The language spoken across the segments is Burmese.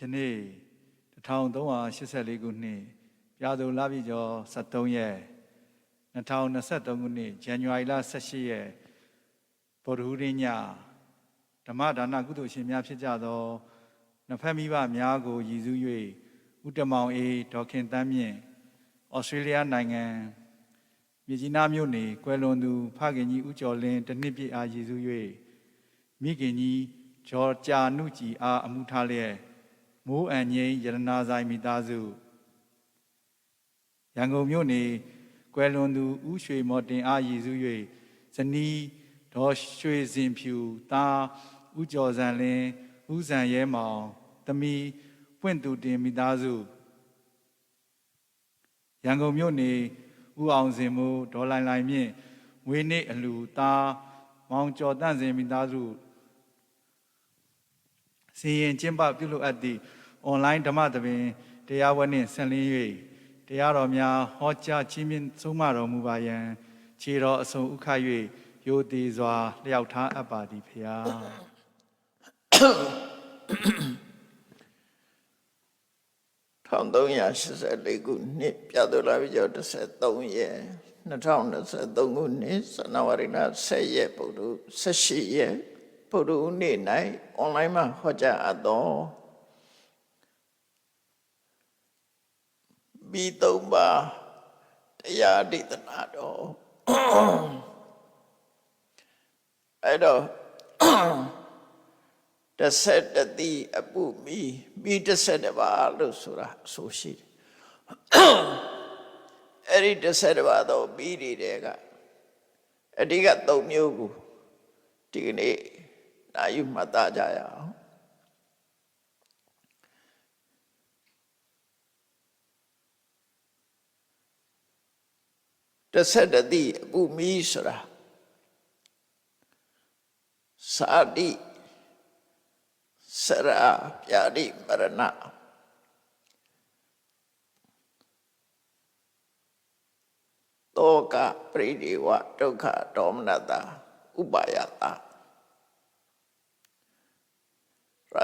ယနေ့1384ခုနှစ်ပြာသူလပြည့်ကျော်73ရက်2023ခုနှစ်ဇန်နဝါရီလ18ရက်ဗုဒ္ဓဟူးနေ့ညဓမ္မဒါနကုသိုလ်ရှင်များဖြစ်ကြသောနှစ်ဖက်မိဘများကိုရည်စူး၍ဦးတမောင်အေးဒေါခင်တန်းမြင့်ဩစတြေးလျနိုင်ငံမြစ်ကြီးနားမြို့နယ်ကွယ်လွန်သူဖခင်ကြီးဦးကျော်လင်းတနှစ်ပြည့်အားရည်စူး၍မိခင်ကြီးဂျော်ကြာနုကြည်အားအမှုထားလျက်မိုးအန်ငိမ့်ရတနာဆိုင်မိသားစုရန်ကုန်မြို့နယ်ကွယ်လွန်သူဦးရွှေမော်တင်အားရည်စူး၍ဇနီးဒေါ်ရွှေစင်ဖြူသားဦးကျော်စံလင်းဦးစံရဲမောင်သမီးပွင့်သူတင်မိသားစုရန်ကုန်မြို့နယ်ဦးအောင်စင်မိုးဒေါ်လိုင်လိုင်မြင့်ငွေနေ့အလူသားမောင်ကျော်တန့်စင်မိသားစုစီရင်ကျင်းပပြုလုပ်အပ်သည့်အွန်လိုင်းဓမ္မသဘင်တရားဝဲနှင့်ဆက်လင်း၍တရားတော်များဟောကြားချင်းမြင့်ဆုံးမတော်မူပါယံခြေတော်အစုံဥခ၍ရိုသေစွာလျှောက်ထားအပ်ပါသည်ဖျား1384ခုနှစ်ပြာသူလပြည့်ကျော်13ရက်2023ခုနှစ်ဇန်နဝါရီလ10ရက်ဗုဒ္ဓ18ရက်ဗုဒ္ဓနေ့၌အွန်လိုင်းမှာဟောကြားအပ်သောမိသုံးပါးတရားဒေသနာတော်အဲ့တော့11တိအပုမိ11ပါးလို့ဆိုတာဆိုရှိတယ်အဲ့ဒီ11ပါးတော့မိတွေကအဓိက3မျိုးကိုဒီကနေ့နာယူမှတ်သားကြရအောင်11တိအပုမိဆိုတာစာတိစရာပြာတိမရဏတောကပရိဒေဝဒုက္ခဒေါမနတဥပါယတ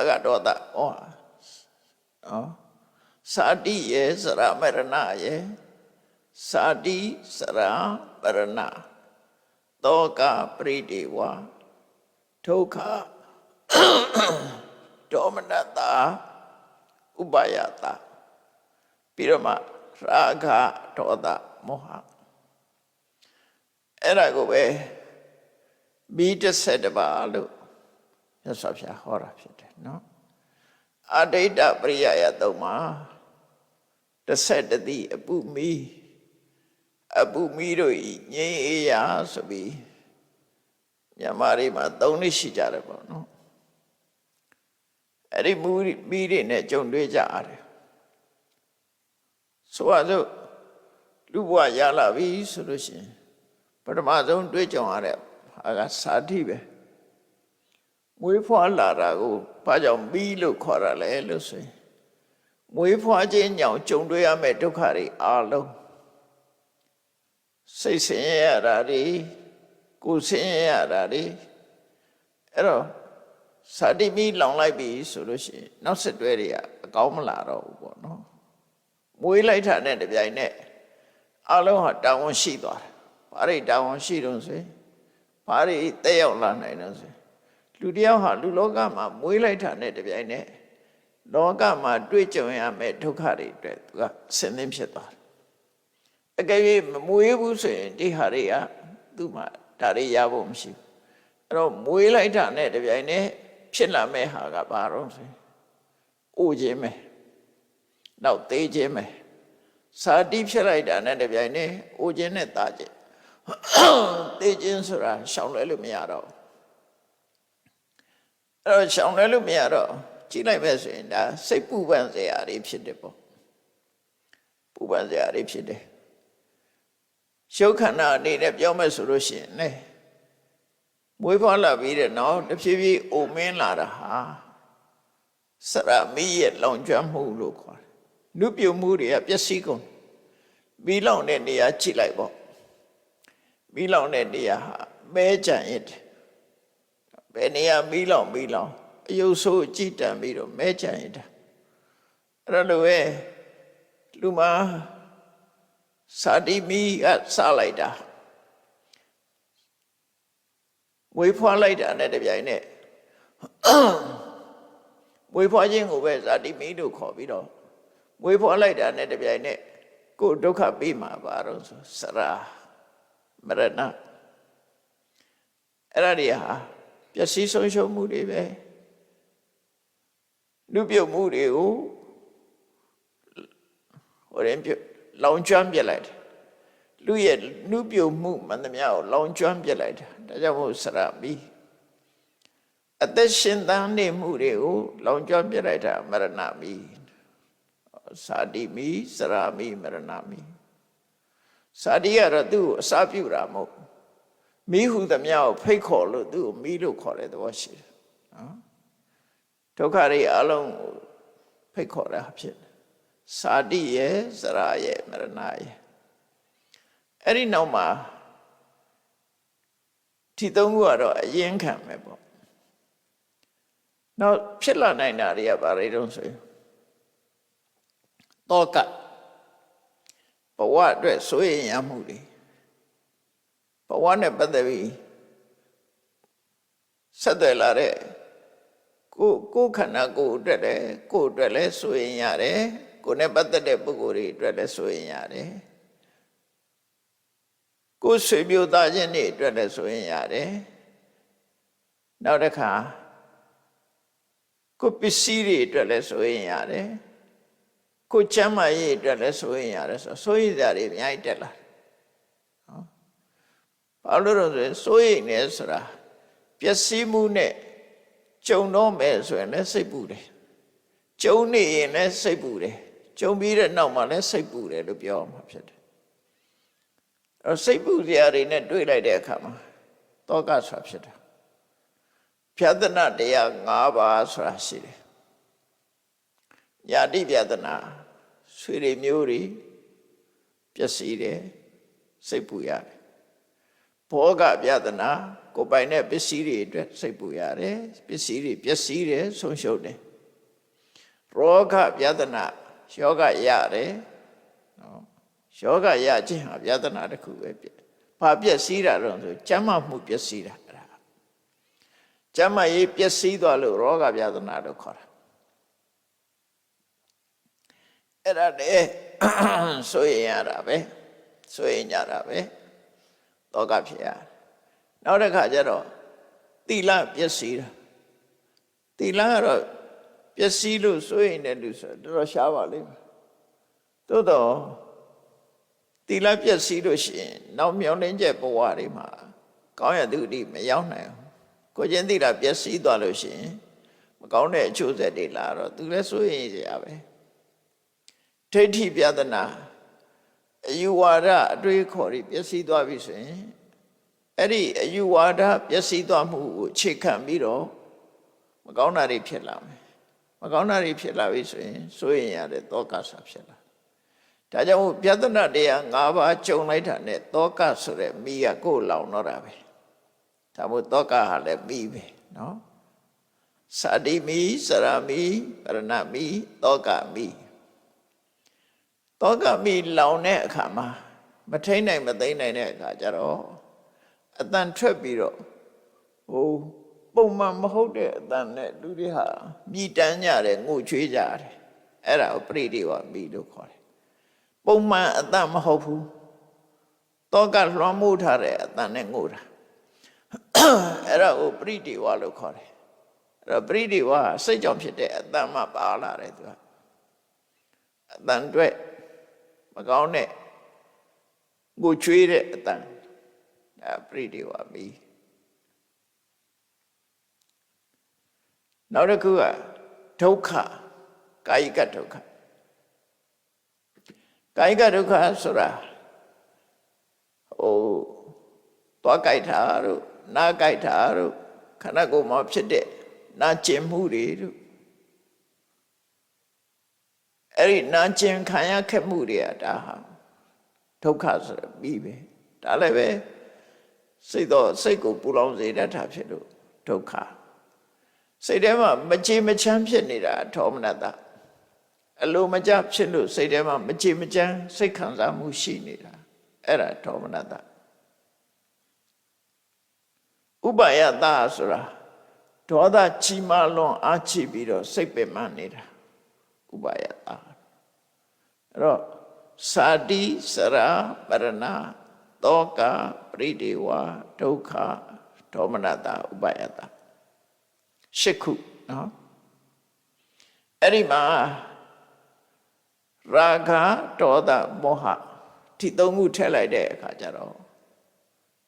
ရာဂဒေါသစာတိယေစရာမရဏယေစာတိစရာမရဏတောကပရိဒေဝဒုက္ခဒေါမနတဥပါယတပြီးတော့မှရာဂဒေါသမောဟအဲ့ဒါကိုပဲမိ11ပါးလို့မြတ်စွာဘုရားဟောတာဖြစ်တယ်နော်အဋိဋ္ဌပရိယယသုံးမှာ11တိအပုမိတို့ဤငြိမ်းအေးရာဆိုပြီးမြန်မာတွေမှာ3နှစ်ရှိကြတယ်ပေါ့နော်အဲ့ဒီမိတွေနဲ့ကြုံတွေ့ကြရတယ်ဆိုပါစို့လူဘဝရလာပြီဆိုလို့ရှိရင်ပထမဆုံးတွေ့ကြုံရတဲ့ဟာကစာတိပဲမွေးဖွားလာတာကိုဘာကြောင့်မိလို့ခေါ်ရလဲလို့ဆိုရင်မွေးဖွားခြင်းကြောင့်ကြုံတွေ့ရမယ့်ဒုက္ခတွေအလုံးစိတ်ဆင်းရဲရတာတွေကိုယ်ဆင်းရဲရတာအဲ့တော့စာတိမိလောင်လိုက်ပြီဆိုလို့ရှိရင်နောက်ဆက်တွဲတွေကအကောင်းမလာတော့ဘူးပေါ့နော်မွေးလိုက်တာနဲ့တပြိုင်နက်အလုံးဟာတာဝန်ရှိသွားတယ်ဘာတွေတာဝန်ရှိတော့ဆိုရင်ဘာတွေတက်ရောက်လာနိုင်တော့ဆိုရင်လူတယောက်ဟာလူလောကမှာမွေးလိုက်တာနဲ့တပြိုင်နက်လောကမှာတွေ့ကြုံရမယ့်ဒုက္ခတွေအတွက်သူကဆင်းသင်းဖြစ်သွားတယ်အကယ်၍မမွေးဘူးဆိုရင်ဒီဟာတွေကသူ့မှာဒါတွေရဖို့မရှိဘူးအဲ့တော့မွေးလိုက်တာနဲ့တပြိုင်နက်ဖြစ်လာမဲ့ဟာကဘာတော့ဆိုရင်အိုခြင်းပဲနောက်သေးခြင်းပဲစာတိဖြစ်လိုက်တာနဲ့တပြိုင်နက်အိုခြင်းနဲ့တာခြင်းသေးခြင်းဆိုတာရှောင်လွဲလို့မရတော့အဲ့တော့ရှောင်လွဲလို့မရတော့ကြည့်လိုက်မဲ့ဆိုရင်ဒါစိတ်ပူပန်စရာတွေဖြစ်တယ်ပေါ့ပူပန်စရာတွေဖြစ်တယ်ရှုပ်ခန္ဓာအနေနဲ့ပြောမယ်ဆိုလို့ရှိရင်လေမွေးဖွားလာပြီးတဲ့နောက်တဖြည်းဖြည်းအိုမင်းလာတာဟာစရမိရဲ့လောင်ကျွမ်းမှုလို့ခေါ်တယ်နုပြုံမှုတွေကပျက်စီးကုန်မီးလောင်တဲ့နေရာကြည့်လိုက်ပေါ့မီးလောင်တဲ့နေရာဟာမဲကြံရစ်တယ်ဘယ်နေရာမီးလောင်အယုတ်ဆိုးကြည်တံပြီးတော့မဲကြံရစ်တာ အဲ့လိုပဲလူမှာစာတိမီကစလိုက်တာဝေဖွားလိုက်တာနဲ့တပြိုင်နက်ဝေဖွားခြင်းကိုပဲဇာတိမီလို့ခေါ်ပြီးတော့ဝေဖွားလိုက်တာနဲ့တပြိုင်နက်ကိုယ်ဒုက္ခပြီးမှာပါတော့ဆိုစရာမရဏအဲ့ဒါတွေဟာပျက်စီးဆုံးရှုံးမှုတွေပဲလူပြုတ်မှုတွေကိုဟိုရင်ပြုတ်လောင်ကျွမ်းပြလိုက်တယ်လူရဲ့လူပြုတ်မှုမှန်သမျှကိုလောင်ကျွမ်းပြလိုက်တာဒါကြောင့်မို့စရာမီအသက်ရှင်သန်နေမှုတွေကိုလောင်ကျွမ်းပြလိုက်တာမရဏမီစာတိမီစရာမီမရဏမီစာတိကတော့သူ့ကိုအစာပြုတာမဟုတ်မီးဟုသမျှကိုဖိတ်ခေါ်လို့သူ့ကိုမီးလို့ခေါ်တဲ့သဘောရှိတယ်နော်ဒုက္ခတွေအလုံးကိုဖိတ်ခေါ်တာဖြစ်တယ်စာတိရဲ့စရာရဲ့မရဏရဲ့အဲ့ဒီနောက်မှာဒီသုံးခုကတော့အရင်ခံမယ်ပေါ့နောက်ဖြစ်လာနိုင်တာတွေကဘာတွေတုံးဆိုရင်တောကဘဝအတွက်စိုးရိမ်ရမှုတွေဘဝနဲ့ပတ်သက်ပြီးဆက်သွယ်လာတဲ့ကိုယ်ခန္ဓာကိုယ်အတွက်လည်းကိုယ်အတွက်လည်းစိုးရိမ်ရတယ်ကိုယ်နဲ့ပတ်သက်တဲ့ပုဂ္ဂိုလ်တွေအတွက်လည်းစိုးရိမ်ရတယ်ကိုယ်ဆွေမျိုးသားချင်းတွေအတွက်လည်းစိုးရိမ်ရတယ်နောက်တစ်ခါကိုယ်ပစ္စည်းတွေအတွက်လည်းစိုးရိမ်ရတယ်ကိုယ်ချမ်းသာရေးအတွက်လည်းစိုးရိမ်ရတယ်ဆိုစိုးရိမ်စရာတွေအများကြီးတက်လာနော်ဘာလို့လဲဆိုရင်စိုးရိမ်နေဆိုတာပျက်စီးမှုနဲ့ကြုံတော့မယ်ဆိုရင်လည်းစိတ်ပူတယ်ကြုံနေရင်လည်းစိတ်ပူတယ်ကြုံပြီးတဲ့နောက်မှာလည်းစိတ်ပူတယ်လို့ပြောမှာဖြစ်တယ်အဲ့စိတ်ပူစရာတွေနဲ့တွေ့လိုက်တဲ့အခါမှာတောကဆိုတာဖြစ်တာဖြာသနာတရား၅ပါးဆိုတာရှိတယ်ယာတိဖြာသနာဆွေတွေမျိုးတွေပျက်စီးတယ်စိတ်ပူရတယ်ဘောဂဖြာသနာကိုယ်ပိုင်တဲ့ပစ္စည်းတွေအတွက်စိတ်ပူရတယ်ပစ္စည်းတွေပျက်စီးတယ်ဆုံးရှုံးတယ်ရောဂဖြာသနာယောဂရတယ်နော်ယောဂရခြင်းဟာဖြာသနာတစ်ခုပဲဘာပျက်စီးတာတော့ဆိုကျမ်းမာမှုပျက်စီးတာအဲ့ဒါကျမ်းမာရေးပျက်စီးသွားလို့ရောဂဖြာသနာလို့ခေါ်တာအဲ့ဒါလေဆိုရင်ရတာပဲဆိုရင်ကြတာပဲတောကဖြစ်ရနောက်တစ်ခါကျတော့သီလပျက်စီးတာသီလကတော့ပျက်စီးလို့ဆိုရင်တဲ့လူဆိုတော်တော်ရှားပါလိမ့်မယ်သို့တော့သီလပျက်စီးလို့ရှိရင်နောက်မျောလင်းချက်ဘဝတွေမှာကောင်းရသူတိမရောက်နိုင်ဘူးကိုကျင့်သီလပျက်စီးသွားလို့ရှိရင်မကောင်းတဲ့အကျိုးဆက်တွေလာတော့သူလည်းဆိုရင်ရပဲဒိဋ္ဌိပြဒနာအယူဝါဒအတွေးခေါ်တွေပျက်စီးသွားပြီဆိုရင်အဲ့ဒီအယူဝါဒပျက်စီးသွားမှုကိုအခြေခံပြီးတော့မကောင်းတာတွေဖြစ်လာမယ်မကောင်းတာတွေဖြစ်လာပြီဆိုရင်စိုးရင်ရတဲ့တောကဆာဖြစ်လာဒါကြောင့်ပြဿနာတရား၅ပါးကြုံလိုက်တာနဲ့တောကဆိုတဲ့မိကကိုယ်လောင်တော့တာပဲဒါမို့တောကဟာလည်းမိပဲနော်စာတိမိစရာမိပရဏမိတောကမိတောကမိလောင်တဲ့အခါမှာမထိန်နိုင်မသိနိုင်တဲ့အခါကျတော့အတန်ထွက်ပြီးတော့ပုံမှန်မဟုတ်တဲ့အတန်နဲ့လူတွေဟာမြည်တမ်းကြတယ်ငိုချွေးကြတယ်အဲ့ဒါကိုပရိဒီဝမိလို့ခေါ်တယ်ပုံမှန်အတန်မဟုတ်ဘူးတောကလွှမ်းမိုးထားတဲ့အတန်နဲ့ငိုတာအဲ့ဒါကိုပရိဒီဝလို့ခေါ်တယ်အဲ့တော့ပရိဒီဝစိတ်ကြောင့်ဖြစ်တဲ့အတန်မှပါလာတယ်သူကအတန်တွေမကောင်းတဲ့ငိုချွေးတဲ့အတန်ဒါပရိဒီဝမိနောက်တစ်ခုကဒုက္ခကာယကဒုက္ခကာယကဒုက္ခဆိုတာသွားကြိုက်တာတို့နားကြိုက်တာတို့ခန္ဓာကိုယ်မှာဖြစ်တဲ့နာကျင်မှုတွေတို့အဲ့ဒီနာကျင်ခံရခက်မှုတွေကဒါဟာဒုက္ခဆိုပြီးပဲဒါလည်းပဲစိတ်ကိုပူလောင်စေတတ်တာဖြစ်လို့ဒုက္ခစိတ်ထဲမှာမကြေမချမ်းဖြစ်နေတာထောမနတ အလိုမကျဖြစ်လို့စိတ်ထဲမှာမကြည်မကြမ်းစိတ်ခံစားမှုရှိနေတာအဲ့ဒါဒေါမနတဥပါယတဆိုတာဒေါသကြီးမားလွန်အားကြီးပြီးတော့စိတ်ပင်ပန်းနေတာဥပါယတအဲ့တော့စာတိစရာပရဏတောကပရိဒေဝဒုက္ခဒေါမနတဥပါယတရှစ်ခုနော်အဲ့ဒီမှာရာဂဒေါသမောဟဒီသုံးခုထည့်လိုက်တဲ့အခါကျတော့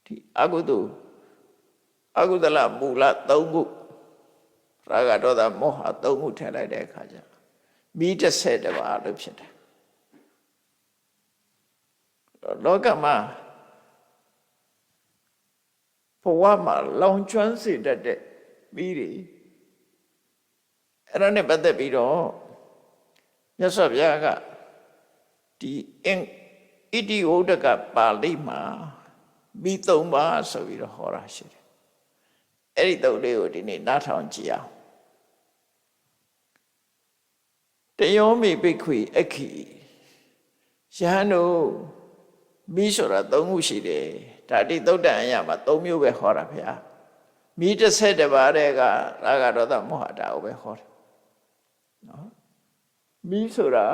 ဒီအကုသလမူလသုံးခုရာဂဒေါသမောဟသုံးခုထည့်လိုက်တဲ့အခါကျမိ30ပါးလို့ဖြစ်တယ်လောကမှာဘဝမှာလောင်ကျွမ်းစေတတ်တဲ့မိတွေအဲ့ဒါနဲ့ပတ်သက်ပြီးတော့မြတ်စွာဘုရားကဒီဣတိဝုဒ္ဒကပါဠိမှာမိ3ပါးဆိုပြီးတော့ဟောတာရှိတယ်အဲ့ဒီတုတ်လေးကိုဒီနေ့နားထောင်ကြည့်အောင်တယောမိဘိက္ခွေအခီယဟန်တို့မိဆိုတာ3ခုရှိတယ်ဒါတိသုတ်တန်အရာမှာ3မျိုးပဲဟောတာဗျာမိ30ပါးတဲ့ကရာဂဒေါသမောဟတာကိုပဲဟောတယ်နော်မိဆိုတာ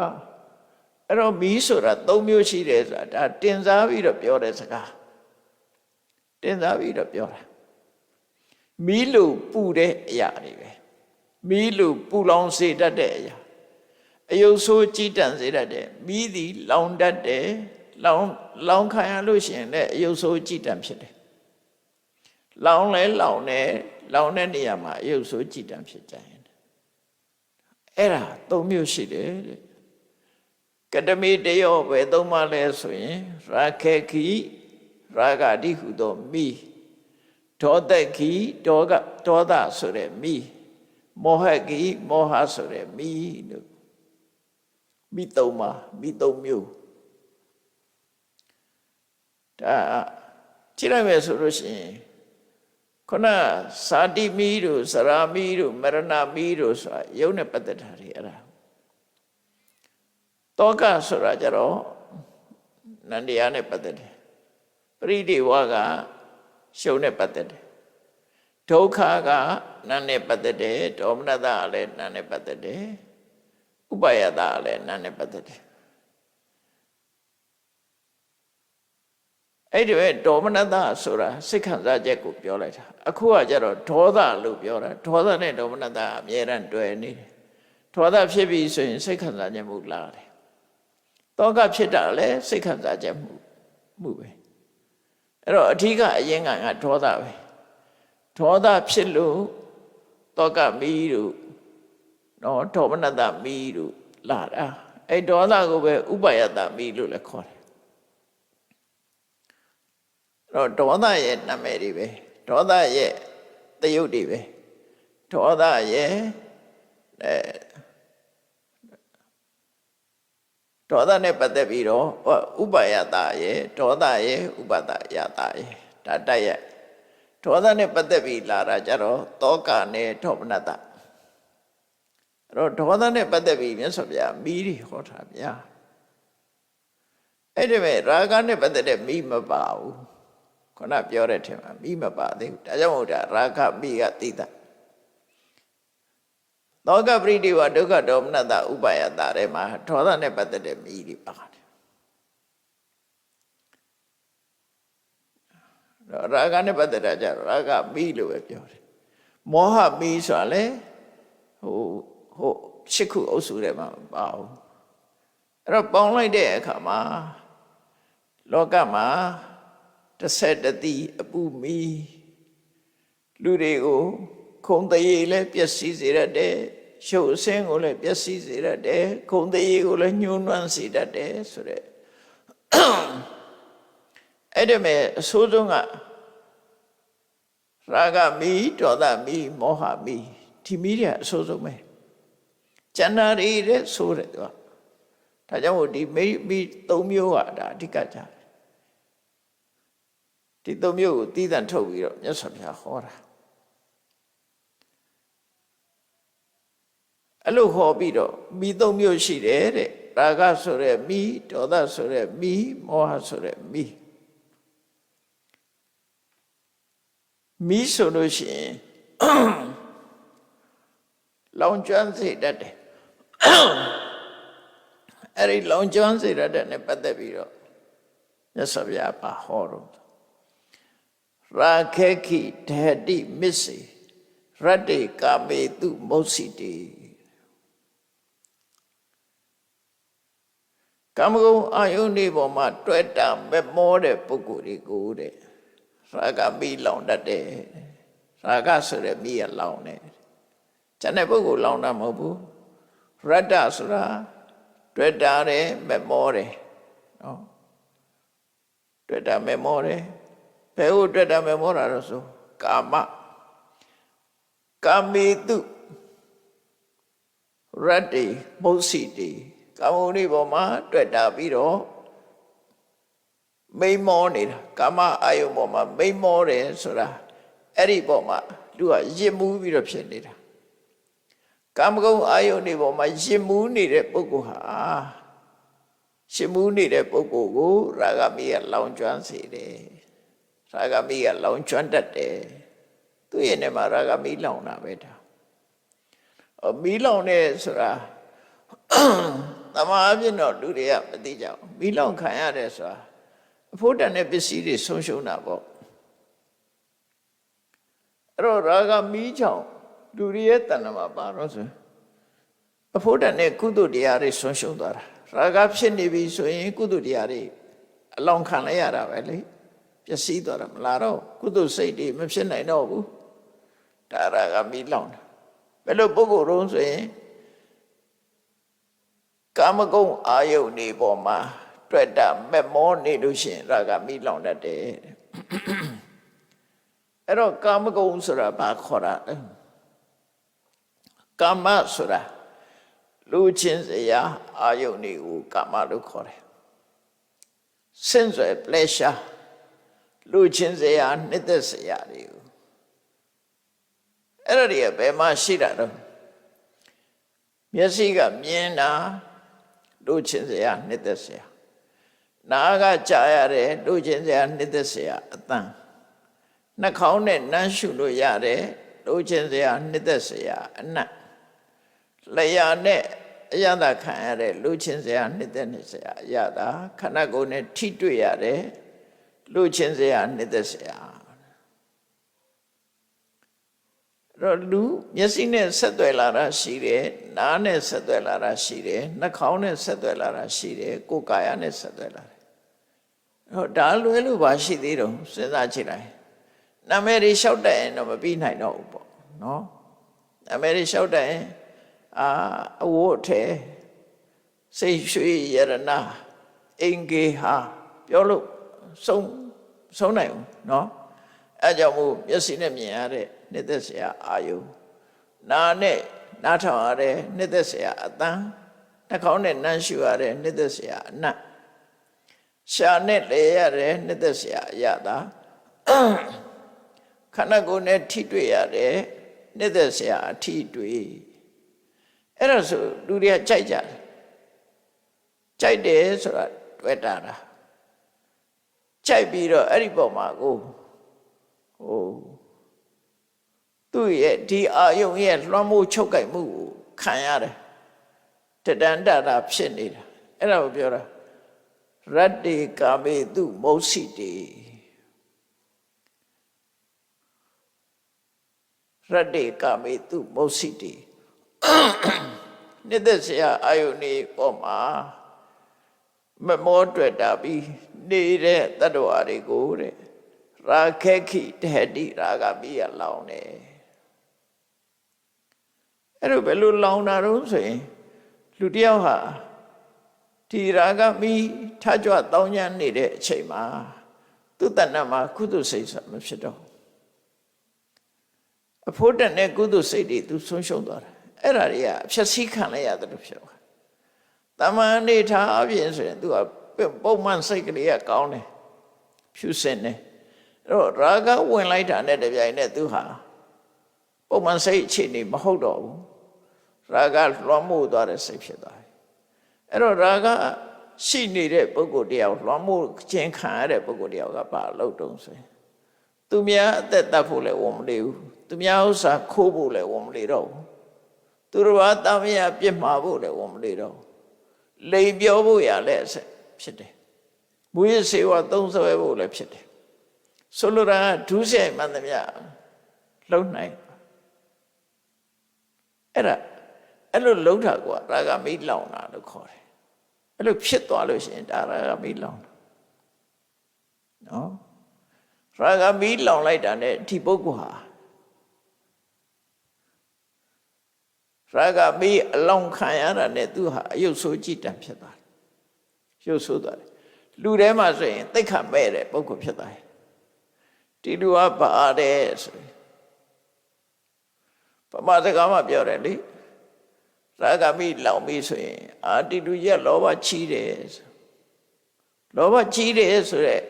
အဲ့တော့မိဆိုတာ3မျိုးရှိတယ်ဆိုတာဒါတင်စားပြီးတော့ပြောတဲ့စကားတင်စားပြီးတော့ပြောတာမိလို့ပူတဲ့အရာတွေပဲမိလို့ပူလောင်စေတတ်တဲ့အရာအယုတ်ဆိုးကြည်တန့်စေတတ်တယ်မိသည်လောင်တတ်တယ်လောင်ခံရလို့ရှိရင်လည်းအယုတ်ဆိုးကြည်တန့်ဖြစ်တယ်လောင်လဲလောင်တယ်လောင်တဲ့နေရာမှာအယုတ်ဆိုးကြည်တန့်ဖြစ်ကြရင်အဲ့ဒါ3မျိုးရှိတယ်တဲ့ကတမိတယောပဲ3ပါးလဲဆိုရင်ရာခေခိရာဂတိဟုသောမိဒေါသခိဒေါသဆိုတဲ့မိမောဟကိမောဟဆိုတဲ့မိလို့မိ3ပါးမိ3မျိုးဒါကြည့်လိုက်မယ်ဆိုလို့ရှိရင်ခုနစာတိမိတို့စရာမိတို့မရဏမိတို့ဆိုတာယုံနဲ့ပတ်သက်တာတွေအဲ့ဒါတောကဆိုတာကြတော့နန္တရားနဲ့ပတ်သက်တယ်ပရိဒေဝကရှုံနဲ့ပတ်သက်တယ်ဒုက္ခကနာနဲ့ပတ်သက်တယ်ဒေါမနတကလည်းနာနဲ့ပတ်သက်တယ်ဥပါယတကလည်းနာနဲ့ပတ်သက်တယ်အဲ့ဒီပဲဒေါမနတဆိုတာစိတ်ခံစားချက်ကိုပြောလိုက်တာအခုကကြတော့ဒေါသလို့ပြောတာဒေါသနဲ့ဒေါမနတအမြဲတမ်းတွဲနေတယ်ဒေါသဖြစ်ပြီဆိုရင်စိတ်ခံစားချက်မှုလာတယ်တောကဖြစ်တာလည်းစိတ်ခံစားချက်မှုပဲအဲ့တော့အဓိကအရင်ကဒေါသပဲဒေါသဖြစ်လို့တောကမီးတို့နော်ဒေါမနတမီးတို့လာတာအဲ့ဒေါသကိုပဲဥပါယတမီးလို့လည်းခေါ်တယ်အဲ့တော့ဒေါသရဲ့နာမည်တွေပဲဒေါသရဲ့သရုပ်တွေပဲဒေါသရဲ့ဒေါသနဲ့ပတ်သက်ပြီးတော့ဥပါယတရဲ့ဒေါသရဲ့ဥပါဒယတရဲ့ဒါတိုက်ရဲ့ဒေါသနဲ့ပတ်သက်ပြီးလာတာကြတော့တောကနဲ့ဒေါမနတအဲ့တော့ဒေါသနဲ့ပတ်သက်ပြီးမြတ်စွာဘုရားမိတွေဟောတာဗျာအဲ့ဒီမဲ့ရာဂနဲ့ပတ်သက်တဲ့မိမပါဘူးခုနပြောတဲ့ထင်မှာမိမပါသေးဘူးဒါကြောင့်မို့ဒါရာဂမိကသိတာသောကပရိဒေဝဒုက္ခဒေါမနတဥပါယတထဲမှာဒေါသနဲ့ပတ်သက်တဲ့မိတွေပါတယ်ရာဂနဲ့ပတ်သက်တာကြတော့ရာဂမိလို့ပဲပြောတယ်မောဟမိဆိုတာလေရှစ်ခုအုပ်စုထဲမှာမပါဘူးအဲ့တော့ပေါင်းလိုက်တဲ့အခါမှာလောကမှာတစ်တိအပူမီလူတွေကိုခုံတရေလည်းပျက်စီးစေတတ်တယ်ရှုပ်အဆင်းကိုလည်းပျက်စီးစေတတ်တယ်ခုံတရေကိုလည်းညှိုးနွမ်းစေတတ်တယ်ဆိုတဲ့အဲ့ဒီမဲ့အဆိုးဆုံးကရာဂမိဒေါသမီမောဟမိဒီမိတွေအဆိုးဆုံးပဲကျန်တာတွေတဲ့ဆိုးတယ်သူကဒါကြောင့်မို့ဒီမိ3မျိုးကဒါအဓိကကြတယ်ဒီ3မျိုးကိုသီးသန့်ထုတ်ပြီးတော့မြတ်စွာဘုရားဟောတာ အဲ့လိုဟောပြီးတော့မိသုံးမျိုးရှိတယ်တဲ့ရာဂဆိုတဲ့မိဒေါသဆိုတဲ့မိမောဟဆိုတဲ့မိဆိုလို့ရှိရင်လောင်ကျွမ်းစေတတ်တယ်အဲ့ဒီလောင်ကျွမ်းစေတတ်တဲ့နဲ့ပတ်သက်ပြီးတော့မြတ်စွာဘုရားပါဟောတော့ရာခေခိဒေတိမစ္စေရတ္တေကာမေတုမုတ်စီတေကာမဂုဏ်အာယုန်ဒီပေါ်မှာတွေ့တာမဲ့မောတဲ့ပုဂ္ဂိုလ်တွေကိုတဲ့ရာဂမိလောင်တတ်တယ်ရာဂဆိုတဲ့မိရလောင်တယ်ကျန်တဲ့ပုဂ္ဂိုလ်လောင်တာမဟုတ်ဘူးရတ္တဆိုတာတွေ့တာတယ်မဲ့မောတယ်နော်တွေ့တာမဲ့မောတယ်ဘယ်ဟုတ်တွေ့တာမဲ့မောတာတော့ဆိုကာမကာမေတုရတ္တိမုတ်စီတေကာမဂုဏ်ဒီပေါ်မှာတွေ့တာပြီးတော့မိမောနေတာကာမအာယုန်ပေါ်မှာမိမောတယ်ဆိုတာအဲ့ဒီပေါ်မှာလူကရစ်မှုပြီးတော့ဖြစ်နေတာကာမဂုဏ်အာယုန်ဒီပေါ်မှာရစ်မှုနေတဲ့ပုဂ္ဂိုလ်ဟာရစ်မှုနေတဲ့ပုဂ္ဂိုလ်ကိုရာဂမိကလောင်ကျွမ်းစေတယ်ရာဂမိကလောင်ကျွမ်းတတ်တယ်သူ့ရဲ့နေမှာရာဂမိလောင်တာပဲဒါမီးလောင်နေဆိုတာတမားအဖြစ်တော့လူတွေကမသိကြဘူးမီးလောင်ခံရတယ်ဆိုတာအဖို့တန်တဲ့ပစ္စည်းတွေဆုံးရှုံးတာပေါ့အဲ့တော့ရာဂမီးချောင်လူတွေရဲ့တဏ္ဍမှာပါတော့ဆိုအဖို့တန်တဲ့ကုသိုလ်တရားတွေဆုံးရှုံးသွားတာရာဂဖြစ်နေပြီဆိုရင်ကုသိုလ်တရားတွေအလောင်းခံလိုက်ရတာပဲလေပျက်စီးသွားတာမလားတော့ကုသိုလ်စိတ်တွေမဖြစ်နိုင်တော့ဘူးဒါရာဂမီးလောင်တာဘယ်လိုပုဂ္ဂိုလ်တုံးဆိုရင်ကာမဂုဏ်အာယုန်နေပေါ်မှာတွေ့တာမဲ့မောနေလို့ရှိရင်ရာဂမိလောင်တတ်တယ်အဲ့တော့ကာမဂုဏ်ဆိုတာဘာခေါ်တာလဲကာမဆိုတာလူချင်းစရာအာယုန်တွေကိုကာမလို့ခေါ်တယ် sensual pleasure လူချင်းစရာနှစ်သက်စရာတွေကိုအဲ့ဒါတွေကဘယ်မှာရှိတာတော့မျက်စိကမြင်တာလူချင်းစရာနှစ်သက်စရာနားကကြားရတယ်လူချင်းစရာနှစ်သက်စရာအသံနှာခေါင်းနဲ့နမ်းရှုလို့ရတယ်လူချင်းစရာနှစ်သက်စရာအနံ့လျှာနဲ့အရသာခံရတဲ့လူချင်းစရာနှစ်သက်နေစရာအရသာခန္ဓာကိုယ်နဲ့ထိတွေ့ရတယ်လူချင်းစရာနှစ်သက်စရာတော့လူမျက်စိနဲ့ဆက်သွယ်လာတာရှိတယ်နားနဲ့ဆက်သွယ်လာတာရှိတယ်နှာခေါင်းနဲ့ဆက်သွယ်လာတာရှိတယ်ကိုယ်ကာယနဲ့ဆက်သွယ်လာတယ်ဟောဒါလွဲလို့ပါရှိသေးတော့စဉ်းစားကြည့်လိုက်နာမည်တွေလျှောက်တတ်ရင်တော့မပြီးနိုင်တော့ဘူးပေါ့နော်နာမည်တွေလျှောက်တတ်ရင်အဝတ်ထဲစိတ်ရွှေရတနာအင်္ဂေဟာပြောလို့ဆုံးနိုင်ဘူးနော်အဲကြောင့်မို့မျက်စိနဲ့မြင်ရတဲ့နှစ်သက်စရာအာယုနာနဲ့နားထောင်ရတဲ့နှစ်သက်စရာအသံနှာခေါင်းနဲ့နမ်းရှုရတဲ့နှစ်သက်စရာအနံ့ရှာနဲ့လဲရတဲ့နှစ်သက်စရာအရသာခန္ဓာကိုယ်နဲ့ထိတွေ့ရတဲ့နှစ်သက်စရာအထိတွေ့အဲ့ဒါဆိုလူတွေကကြိုက်ကြတယ်ကြိုက်တယ်ဆိုတာတွေ့တာလားကြိုက်ပြီးတော့အဲ့ဒီပုံမှာကိုသူ့ရဲ့ဒီအာယုံရဲ့လွှမ်းမိုးချုပ်ကိုက်မှုကိုခံရတယ်တတန်တတာဖြစ်နေတာအဲ့ဒါကိုပြောတာရတ္တေကာမေတုမုတ်စီတေရတ္တေကာမေတုမုတ်စီတေနှစ်သက်စရာအာယုန်ဒီပေါ်မှာမမောတွေ့တာပြီးနေတဲ့တတ္တဝါတွေကိုတဲ့ရာခေခိတေတိရာဂမိရလောင်တယ်အဲ့တော့ဘယ်လိုလောင်တာတော့ဆိုရင်လူတယောက်ဟာဒီရာဂမိထကြွတောင်းညံ့နေတဲ့အချိန်မှာသူ့တဏ္ဍမှာကုသိုလ်စိတ်ဆိုတာမဖြစ်တော့အဖို့တန်တဲ့ကုသိုလ်စိတ်တွေသူဆုံးရှုံးသွားတယ်အဲ့ဒါတွေကဖြည့်ဆည်းခံလိုက်ရတယ်လို့ဖြစ်သွားတမန်နေထားအပြင်ဆိုရင်သူကပုံမှန်စိတ်ကလေးကကောင်းတယ်ဖြူစင်တယ်အဲ့တော့ရာဂဝင်လိုက်တာနဲ့တပြိုင်နက်သူဟာပုံမှန်စိတ်အခြေအနေမဟုတ်တော့ဘူး ရာဂလွှမ်းမိုးသွားတဲ့စိတ်ဖြစ်သွားတယ်အဲ့တော့ရာဂရှိနေတဲ့ပုဂ္ဂိုလ်တယောက်လွှမ်းမိုးခြင်းခံရတဲ့ပုဂ္ဂိုလ်တယောက်ကဘာလုပ်တုံးဆိုရင်သူများအသက်တတ်ဖို့လည်းဝန်မလေးဘူးသူများဥစ္စာခိုးဖို့လည်းဝန်မလေးတော့ဘူးသူတို့ဘာတမယပြစ်မှာဖို့လည်းဝန်မလေးတော့လိန်ပြောဖို့ရလည်းအဆက်ဖြစ်တယ်မူရစေဝသုံးဆွဲဖို့လည်းဖြစ်တယ်ဆိုလိုတာဒုစရိုက်မှန်သမျှလုံနိုင်အဲ့လိုလုံတာကရာဂမိလောင်တာလို့ခေါ်တယ်အဲ့လိုဖြစ်သွားလို့ရှိရင်ဒါရာဂမိလောင်တာနော်ရာဂမိလောင်လိုက်တာ ਨੇ ဒီပုဂ္ဂိုလ်ဟာရာဂမိအလောင်ခံရတာ ਨੇ သူဟာအယုတ်ဆိုးကြည်တံဖြစ်သွားတယ်ရုပ်ဆိုးသွားတယ်လူထဲမှာဆိုရင်သိက္ခာမဲ့တဲ့ပုဂ္ဂိုလ်ဖြစ်သွားတယ်ဒီလူကပါတယ်ဆိုရင်ပမာစကားမှပြောတယ်လေရာဂမိလောင်ပြီဆိုရင်ဒီလူရဲ့လောဘကြီးတယ်လောဘကြီးတယ်ဆိုရက်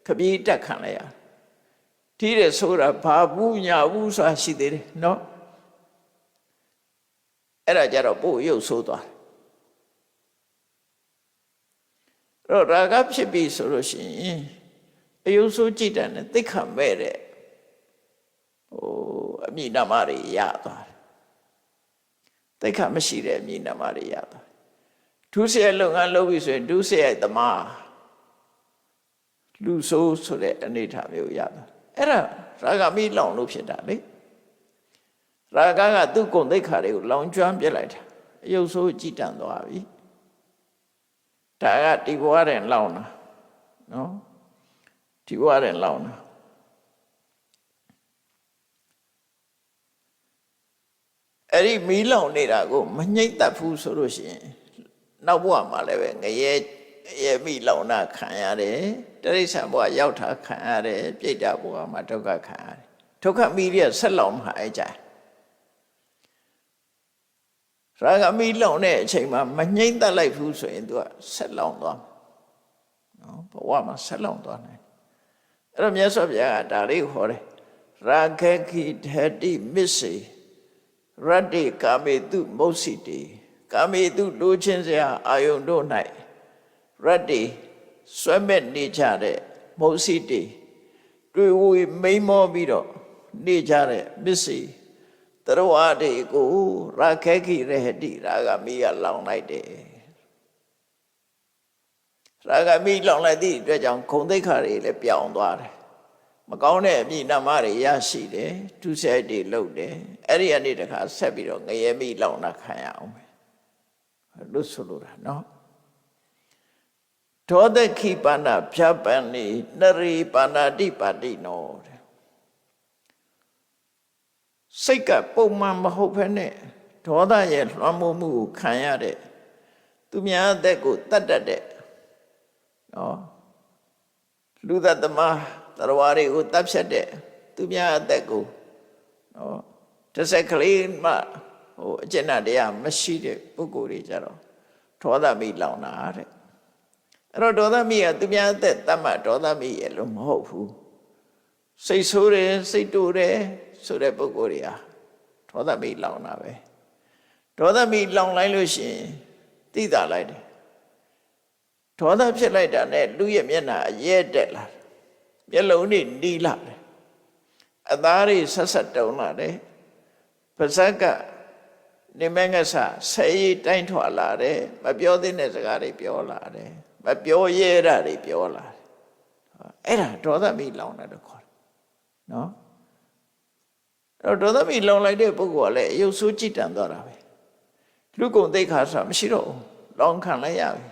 ခပြေးတက်ခံလိုက်ရကြီးတယ်ဆိုတာဘာဘူးညာဘူးဆိုတာရှိသေးတယ်နော်အဲ့ဒါကြတော့ပို့ရုပ်ဆိုးသွားတယ်ရာဂဖြစ်ပြီဆိုလို့ရှိရင်အယုဆိုးကြည်တတ်တဲ့သိက္ခာမဲ့တဲ့အမိနာမတွေရသွားတယ်သိက္ခာမရှိတဲ့အမိနာမတွေရသွားတယ်ဒုစရိုက်လုပ်ငန်းလုပ်ပြီဆိုရင်ဒုစရိုက်သမားလူဆိုးဆိုတဲ့အနေအထားမျိုးရသွားအဲ့ဒါရာဂမိလောင်လို့ဖြစ်တာလေရာဂကသူ့ကိုယ်သိက္ခာတွေကိုလောင်ကျွမ်းပြစ်လိုက်တာအယုဆိုးကြည်တတ်သွားပြီဒါကဒီဘဝနဲ့လောင်တာနော်ဒီဘဝနဲ့လောင်တာအဲ့ဒီမီးလောင်နေတာကိုမငြိမ့်သက်ဘူးဆိုလို့ရှိရင်နောက်ဘဝမှာလည်းပဲငရဲမီးလောင်တာခံရတယ်တိရစ္ဆာန်ဘဝရောက်တာခံရတယ်ပြိတ္တာဘဝမှာဒုက္ခခံရတယ်ဒုက္ခမီးရဆက်လောင်မှာအကြရာဂမီးလောင်တဲ့အချိန်မှာမငြိမ့်သက်လိုက်ဘူးဆိုရင် तू ကဆက်လောင်သွားနော်ဘဝမှာဆက်လောင်သွားနိုင်အဲ့တော့မြတ်စွာဘုရားကဒါလေးဟောတယ်ရာဂခိဓတိမစ္စေရတ္တိကာမေတုမုတ်စီတေကာမေတုလိုချင်စရာအာယုန်တို့၌ရတ္တိဆွဲမဲ့နေကြတဲ့မုတ်စီတေတွေ့ဝေမိန်မောပြီးတော့နေကြတဲ့မစ္စေတရဝတေကိုရာဂခိရဟတိရာဂမိကလောင်လိုက်တယ်ရာဂမိလောင်လိုက်သည့်အတွက်ကြောင့်ဂုဏ်သိက္ခာတွေလည်းပြောင်းသွားတယ်မကောင်းတဲ့အမိနာမတွေရရှိတယ်ဒုစရိုက်တွေလုပ်တယ်အဲ့ဒီအနေတခါဆက်ပြီးတော့ငရဲမိလောင်တာခံရအောင်ပဲလို့ဆိုလိုတာနော်ဒေါသခိပါဏဖြပန်နိနရိပါဏတိပါတိနောတဲ့စိတ်ကပုံမှန်မဟုတ်ဘဲနဲ့ဒေါသရဲ့လွှမ်းမိုးမှုကိုခံရတဲ့သူများအသက်ကိုတတ်တတ်တဲ့နော်လူသတ္တမတရဝါတွေကိုတပ်ဖြတ်တဲ့သူများအသက်ကိုနော်တစ်စက်ကလေးမှအကျဉ်းတရားမရှိတဲ့ပုဂ္ဂိုလ်တွေကြတော့ဒေါသမိလောင်တာတဲ့အဲ့တော့ဒေါသမိကသူများအသက်တတ်မှဒေါသမိရဲ့လို့မဟုတ်ဘူးစိတ်ဆိုးတယ်စိတ်တူတယ်ဆိုတဲ့ပုဂ္ဂိုလ်တွေဟာဒေါသမိလောင်တာပဲဒေါသမိလောင်လိုက်လို့ရှိရင်သိတာလိုက်တယ်ဒေါသဖြစ်လိုက်တာနဲ့လူရဲ့မျက်နှာအရဲတက်လာမျက်လုံးတွေနီးလာတယ်အသားတွေဆက်ဆက်တုံလာတယ်ပါးစပ်ကနေမငဆဆဲရီတိုင်းထွာလာတယ်မပြောသင့်တဲ့စကားတွေပြောလာတယ်မပြောရဲတာတွေပြောလာတယ်အဲ့ဒါဒေါသမိလောင်တယ်လို့ခေါ်တယ်နော်အဲ့တော့ဒေါသမိလောင်လိုက်တဲ့ပုဂ္ဂိုလ်ကလည်းအယုတ်ဆိုးကြည်တံသွားတာပဲလူကုန်သိက္ခာဆိုတာမရှိတော့ဘူးလောင်ခံလိုက်ရပြီ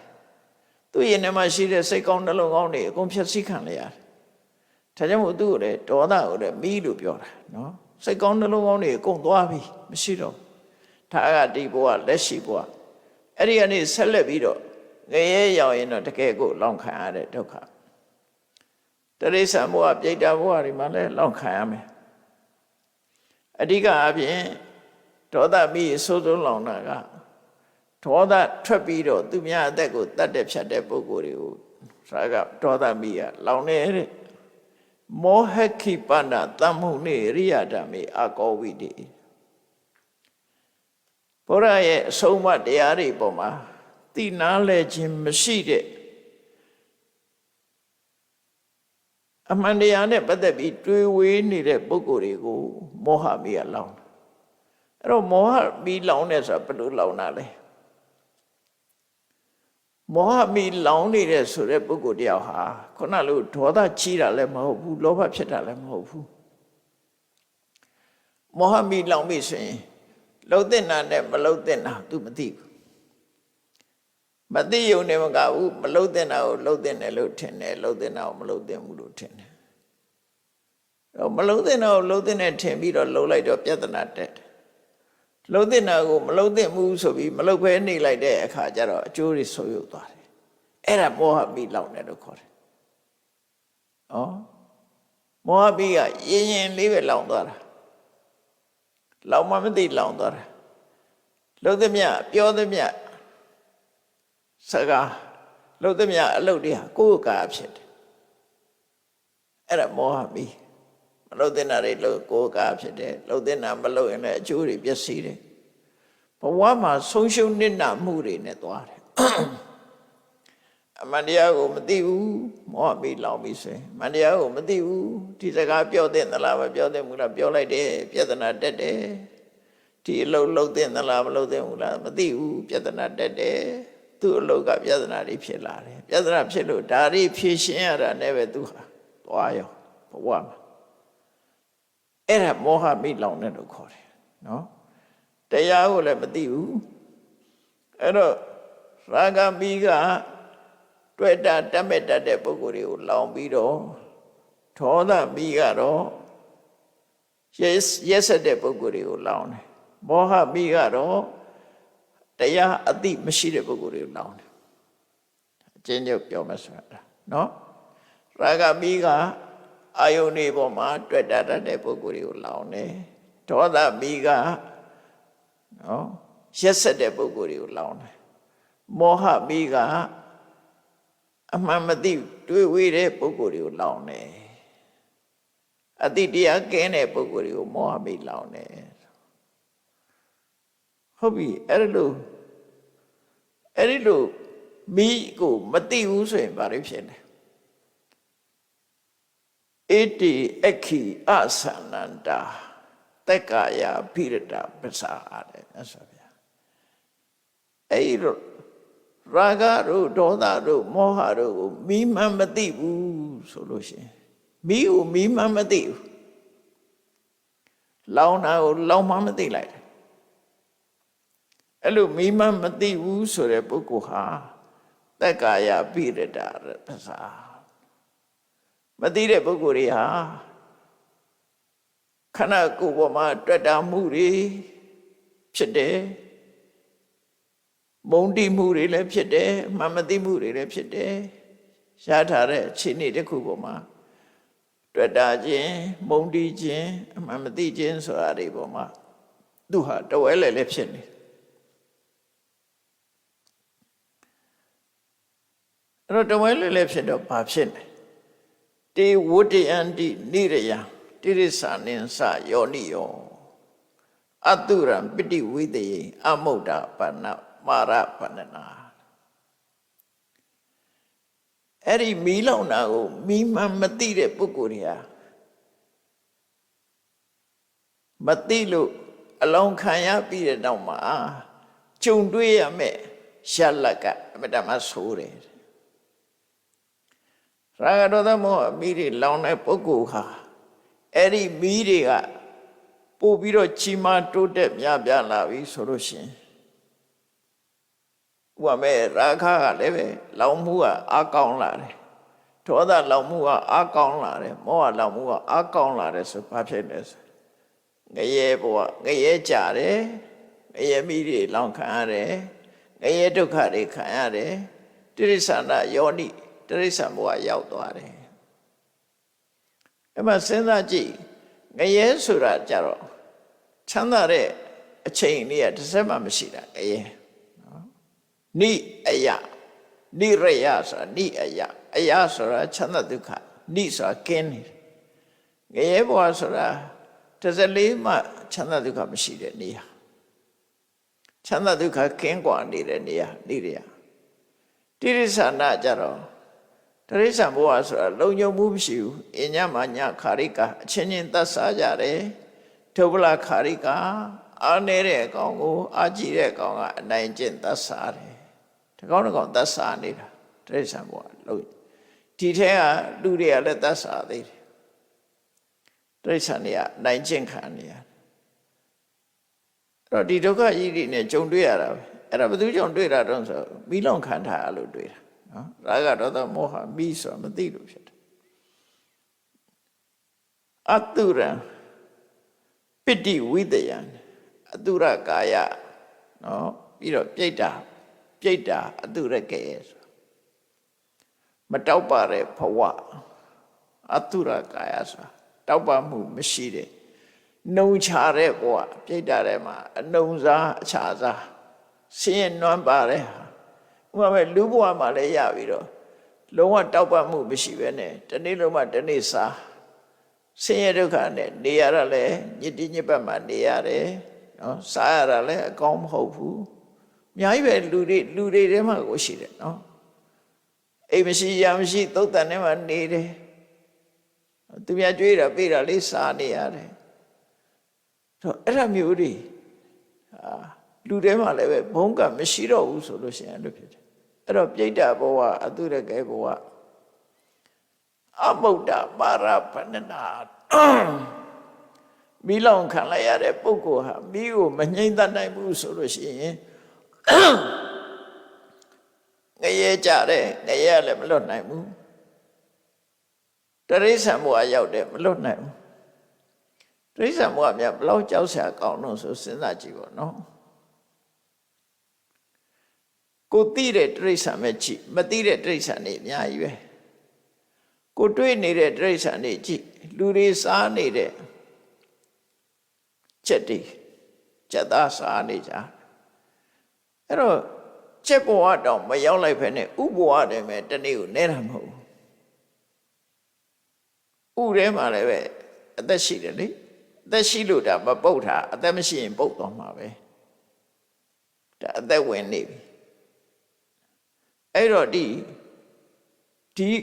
သူ့ရင်ထဲမှာရှိတဲ့စိတ်ကောင်းနှလုံးကောင်းတွေအကုန်ဖြည့်ဆည်းခံလိုက်ရတယ်ဒါကြောင့်မို့သူ့ကိုလည်းဒေါသကိုလည်းမီးလို့ပြောတာနော်စိတ်ကောင်းနှလုံးကောင်းတွေအကုန်သွားပြီမရှိတော့ဒါကဒီဘဝလက်ရှိဘဝအဲ့ဒီကနေဆက်လက်ပြီးတော့ငရဲရောက်ရင်တော့တကယ်ကိုလောင်ခံရတဲ့ဒုက္ခတရိစ္ဆာန်ဘဝပြိတ္တာဘဝတွေမှာလည်းလောင်ခံရမယ်အဓိကအပြင်ဒေါသမီးအဆိုးဆုံးလောင်တာကဒေါသထွက်ပြီးတော့သူများအသက်ကိုတတ်တဲ့ဖြတ်တဲ့ပုဂ္ဂိုလ်တွေကိုဒါကဒေါသမီးကလောင်နေတဲ့မောဟခိပဏတမ္မှုနေရိယဓမ္မေအာကောဝိတေ ဘုရားရဲ့အဆုံးအမတရားတွေပေါ်မှာသိနာလဲခြင်းမရှိတဲ့အမှန်တရားနဲ့ပတ်သက်ပြီးတွေးဝေးနေတဲ့ပုဂ္ဂိုလ်တွေကိုမောဟမီးကလောင်တယ်အဲ့တော့မောဟမီးလောင်နေဆိုတာဘယ်လိုလောင်တာလဲမောဟမီးလောင်နေတဲ့ဆိုတဲ့ပုဂ္ဂိုလ်တယောက်ဟာခုနလိုဒေါသကြီးတာလည်းမဟုတ်ဘူးလောဘဖြစ်တာလည်းမဟုတ်ဘူးမောဟမီးလောင်ပြီဆိုရင်လှုပ်တဲ့နာနဲ့မလှုပ်တဲ့နာ तू မသိဘူးမသိုံနဲ့မကဘူးမလှုပ်တဲ့နာကိုလှုပ်တဲ့တယ်လို့ထင်တယ်လှုပ်တဲ့နာကိုမလှုပ်တဲ့ဘူးလို့ထင်တယ်တော့မလှုပ်တဲ့နာကိုလှုပ်တဲ့နဲ့ထင်ပြီးတော့လှုပ်လိုက်တော့ပြဿနာတက်တယ်လှုပ်တဲ့နာကိုမလှုပ်တဲ့ဘူးဆိုပြီးမလှုပ်ဘဲနေလိုက်တဲ့အခါကျတော့အကျိုးတွေဆိုးရုပ်သွားတယ်အဲ့ဒါမောဟမီးလောင်တယ်လို့ခေါ်တယ်ဩမောဟမီးကရင်ရင်လေးပဲလောင်သွားတာလောင်မှမသိလောင်သွားတာလှုပ်သမျှပြောသမျှစကားလှုပ်သမျှအလုပ်တွေဟာကိုယ်ကာဖြစ်တယ်အဲ့ဒါမောဟမီးမလှုပ်တဲ့နာတွေလှုပ်ကိုယ်ကာဖြစ်တယ်လှုပ်တဲ့နာမလှုပ်ရင်လည်းအကျိုးတွေပျက်စီးတယ်ဘဝမှာဆုံးရှုံးနစ်နာမှုတွေနဲ့သွားတယ်အမှန်တရားကိုမသိဘူးမောဟမီးလောင်ပြီဆိုရင်အမှန်တရားကိုမသိဘူးဒီစကားပြောတဲ့သလားမပြောတဲ့ဘူးလားပြောလိုက်တယ်ပြဿနာတက်တယ်ဒီအလုပ်လုပ်တဲ့သလားမလုပ်တဲ့ဘူးလားမသိဘူးပြဿနာတက်တယ်သူ့အလုပ်ကပြဿနာတွေဖြစ်လာတယ်ပြဿနာဖြစ်လို့ဒါတွေဖြေရှင်းရတာနဲ့ပဲသူဟာသွားရောဘဝမှာအဲ့ဒါမောဟမီးလောင်တယ်လို့ခေါ်တယ်နော်တရားကိုလည်းမသိဘူးအဲ့တော့ရာဂမီးကတွေ့တာတတ်မဲ့တတ်တဲ့ပုဂ္ဂိုလ်တွေကိုလောင်ပြီးတော့ဒေါသမီးကတော့ရက်ဆက်တဲ့ပုဂ္ဂိုလ်တွေကိုလောင်တယ်မောဟမီးကတော့တရားအသိမရှိတဲ့ပုဂ္ဂိုလ်တွေကိုလောင်တယ်အကျဉ်းချုပ်ပြောမယ်ဆိုတာနော်ရာဂမီးကအာယုန်တွေပေါ်မှာတွေ့တာတတ်တဲ့ပုဂ္ဂိုလ်တွေကိုလောင်တယ်ဒေါသမီးကနော်ရက်ဆက်တဲ့ပုဂ္ဂိုလ်တွေကိုလောင်တယ်မောဟမီးကအမှန်မသိတွေးဝေးတဲ့ပုဂ္ဂိုလ်တွေကိုလောင်တယ်အတိတရားကင်းတဲ့ပုဂ္ဂိုလ်တွေကိုမောဟမီးလောင်တယ်ဟုတ်ပြီအဲ့လိုမီးကိုမသိဘူးဆိုရင်ဘာတွေဖြစ်လဲဣတိအခီအသနန္တာတက်ကာယဖိရတပစ္စာတဲ့ဆိုဗျာအဲ့လိုရာဂတို့ဒေါသတို့မောဟတို့ကိုမီးမှန်းမသိဘူးဆိုလို့ရှိရင်မီးကိုမီးမှန်းမသိဘူးလောင်တာကိုလောင်မှန်းမသိလိုက်တယ်အဲ့လိုမီးမှန်းမသိဘူးဆိုတဲ့ပုဂ္ဂိုလ်ဟာတက်ကာယပိရတပစ္စာမသိတဲ့ပုဂ္ဂိုလ်တွေဟာခန္ဓာကိုယ်ပေါ်မှာတွေ့တာမှုတွေဖြစ်တယ်မုန်းတိမှုတွေလည်းဖြစ်တယ်မှန်မသိမှုတွေလည်းဖြစ်တယ်ရထားတဲ့အခြေအနေတစ်ခုပေါ်မှာတွေ့တာခြင်းမုန်းတိခြင်းအမှန်မသိခြင်းဆိုတာတွေပေါ်မှာသူဟာတဝဲလဲလည်းဖြစ်နေအဲ့တော့တဝဲလဲလည်းဖြစ်တော့ဘာဖြစ်လဲတေဝတ္တယန္တိနိရယတိရိစ္ဆာနိသယောနိယောအတုရံပိဋိဝိသေယအမုဒ္ဒပါဏမာရပဏနာအဲ့ဒီမီးလောင်တာကိုမီးမှမသိတဲ့ပုဂ္ဂိုလ်တွေဟာမသိလို့အလောင်းခံရပြီးတဲ့နောက်မှာကြုံတွေ့ရမယ်ရှက်လက်ကအမတမဆိုးတယ်ရာဂဒေါသမောဟမီးတွေလောင်တဲ့ပုဂ္ဂိုလ်ဟာအဲ့ဒီမီးတွေကပို့ပြီးတော့ကြီးမားတိုးတက်များပြားလာပြီဆိုလို့ရှိရင်ဥပမာရာခကလည်းပဲလောင်မှုကအားကောင်းလာတယ်ဒေါသလောင်မှုကအားကောင်းလာတယ်မောဟလောင်မှုကအားကောင်းလာတယ်ဆိုဘာဖြစ်လဲဆိုငရဲဘဝငရဲကြတယ်ငရဲမိတွေလောင်ခံရတယ်ငရဲဒုက္ခတွေခံရတယ်တိရိစ္ဆာနယောနိတိရိစ္ဆာန်ဘဝရောက်သွားတယ်အဲ့မှာစဉ်းစားကြည့်ငရဲဆိုတာကြတော့ချမ်းသာတဲ့အချိန်လေးကတစ်စက်မှမရှိတာငရဲနိအယနိရယဆိုတာနိအယအယဆိုတာချမ်းသာဒုက္ခနိဆိုတာကင်းနေငရဲဘဝဆိုတာတစ်စက်လေးမှချမ်းသာဒုက္ခမရှိတဲ့နေရာ ချမ်းသာဒုက္ခကင်းကွာနေတဲ့နေရာတိရိစ္ဆာန်ကြတော့တိရိစ္ဆာန်ဘဝဆိုတာလုံခြုံမှုမရှိဘူးအညမညခါရိကအချင်းချင်းသတ်စားကြတယ်ဒုဗ္ဗလခါရိကအားနေတဲ့အကောင်ကိုအာကြည့်တဲ့အကောင်ကအနိုင်ကျင့်သတ်စားတယ်ဒီကောင်တစ်ကောင်သတ်စားနေတာတိရိစ္ဆာန်ဘဝလုံဒီထဲကလူတွေကလည်းသတ်စားသေးတယ်တိရိစ္ဆာန်တွေကနိုင်ကျင့်ခံနေရတယ်အဲ့တော့ဒီဒုက္ခကြီးတွေနဲ့ကြုံတွေ့ရတာပဲအဲ့ဒါဘယ်သူကြောင့်တွေ့တာတော့ဆိုမိလောင်ခံထားရလို့တွေ့တာနော်ရာဂဒေါသမောဟမိဆိုတာမသိလို့ဖြစ်တယ်အတုရံပိဋိဝိတယံအတုရကာယနော်ပြီးတော့ပြိတ္တာအတုရကေဆိုမတောက်ပါတဲ့ဘဝအတုရကာယဆိုတာတောက်ပါမှုမရှိတဲ့နှုံချတဲ့ဘဝပြိတ္တာထဲမှာအနှုံစားအခြားစားဆင်းရဲနွမ်းပါတဲ့ဟာဥပမာလူဘဝမှာလည်းရပြီးတော့လုံးဝတောက်ပမှုမရှိပဲနဲ့တနေ့လုံးမှတနေ့စားဆင်းရဲဒုက္ခနဲ့နေရတာလည်းညစ်တိညစ်ပတ်မှနေရတယ်နော်စားရတာလည်းအကောင်းမဟုတ်ဘူးအများကြီးပဲလူတွေထဲမှာကိုရှိတယ်နော်အိမ်မရှိရမရှိသုတ်တန်ထဲမှာနေတယ်သူများကြွေးတာပေးတာလေးစားနေရတယ်ဆိုအဲ့ဒါမျိုးတွေလူထဲမှာလည်းပဲဘုံကမရှိတော့ဘူးဆိုလို့ရှိရင်လို့ဖြစ်တယ်အဲ့တော့ပြိတ္တာဘဝအတုရကေဘဝအမုဒ္ဒပါရပဏနာမိလောင်ခံလိုက်ရတဲ့ပုဂ္ဂိုလ်ဟာမိကိုမငြိမ့်တတ်နိုင်ဘူးဆိုလို့ရှိရင်ငရဲကြတယ်ငရဲလည်းမလွတ်နိုင်ဘူးတိရိစ္ဆာန်ဘဝရောက်တယ်မလွတ်နိုင်ဘူးတိရိစ္ဆာန်ဘဝမြတ်ဘလောက်ကြောက်စရာကောင်းလို့ဆိုစဉ်းစားကြည့်ပါနော်ကိုသိတဲ့တိရိစ္ဆာန်ပဲကြည့်မသိတဲ့တိရိစ္ဆာန်တွေအများကြီးပဲကိုတွေ့နေတဲ့တိရိစ္ဆာန်တွေကြည့်လူတွေစားနေတဲ့ချက်တွေချက်သားစားနေကြအဲ့တော့ချက်ဘဝတောင်မရောက်လိုက်ဖ ೇನೆ ဥဘဝတည်းပဲတနေ့ကိုနေတာမဟုတ်ဘူးဥထဲမှာလည်းပဲအသက်ရှိတယ်လေအသက်ရှိလို့ဒါမပုတ်တာအသက်မရှိရင်ပုတ်သွားမှာပဲဒါအသက်ဝင်နေပြီအဲ့တော့ဒီ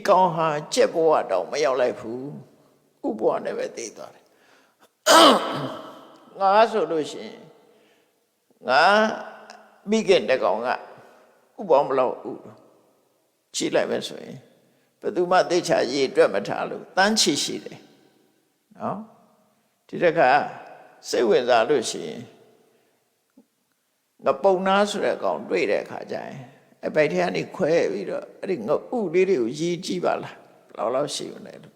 ကောင်ဟာကျက်ဘဝတောင်မရောက်လိုက်ဘူးဥဘဝနဲ့ပဲသိသွားတယ်ငါဆိုလို့ရှိရင်ငါမိခင်တကောင်ကဥပေါင်းဘလောက်ဥကြည့်လိုက်မယ်ဆိုရင်ဘယ်သူမှသိချာရေးအတွက်မထားလို့တန်းချီရှိတယ်နော်ဒီတခါစိတ်ဝင်စားလို့ရှိရင်ငပုံနာဆိုတဲ့ကောင်တွေ့တဲ့အခါကျရင်အပိုက်ထဲကနေခွဲပြီးတော့အဲ့ဒီငဥလေးတွေကိုရည်ကြည့်ပါလားဘယ်လောက်ရှိမလဲလို့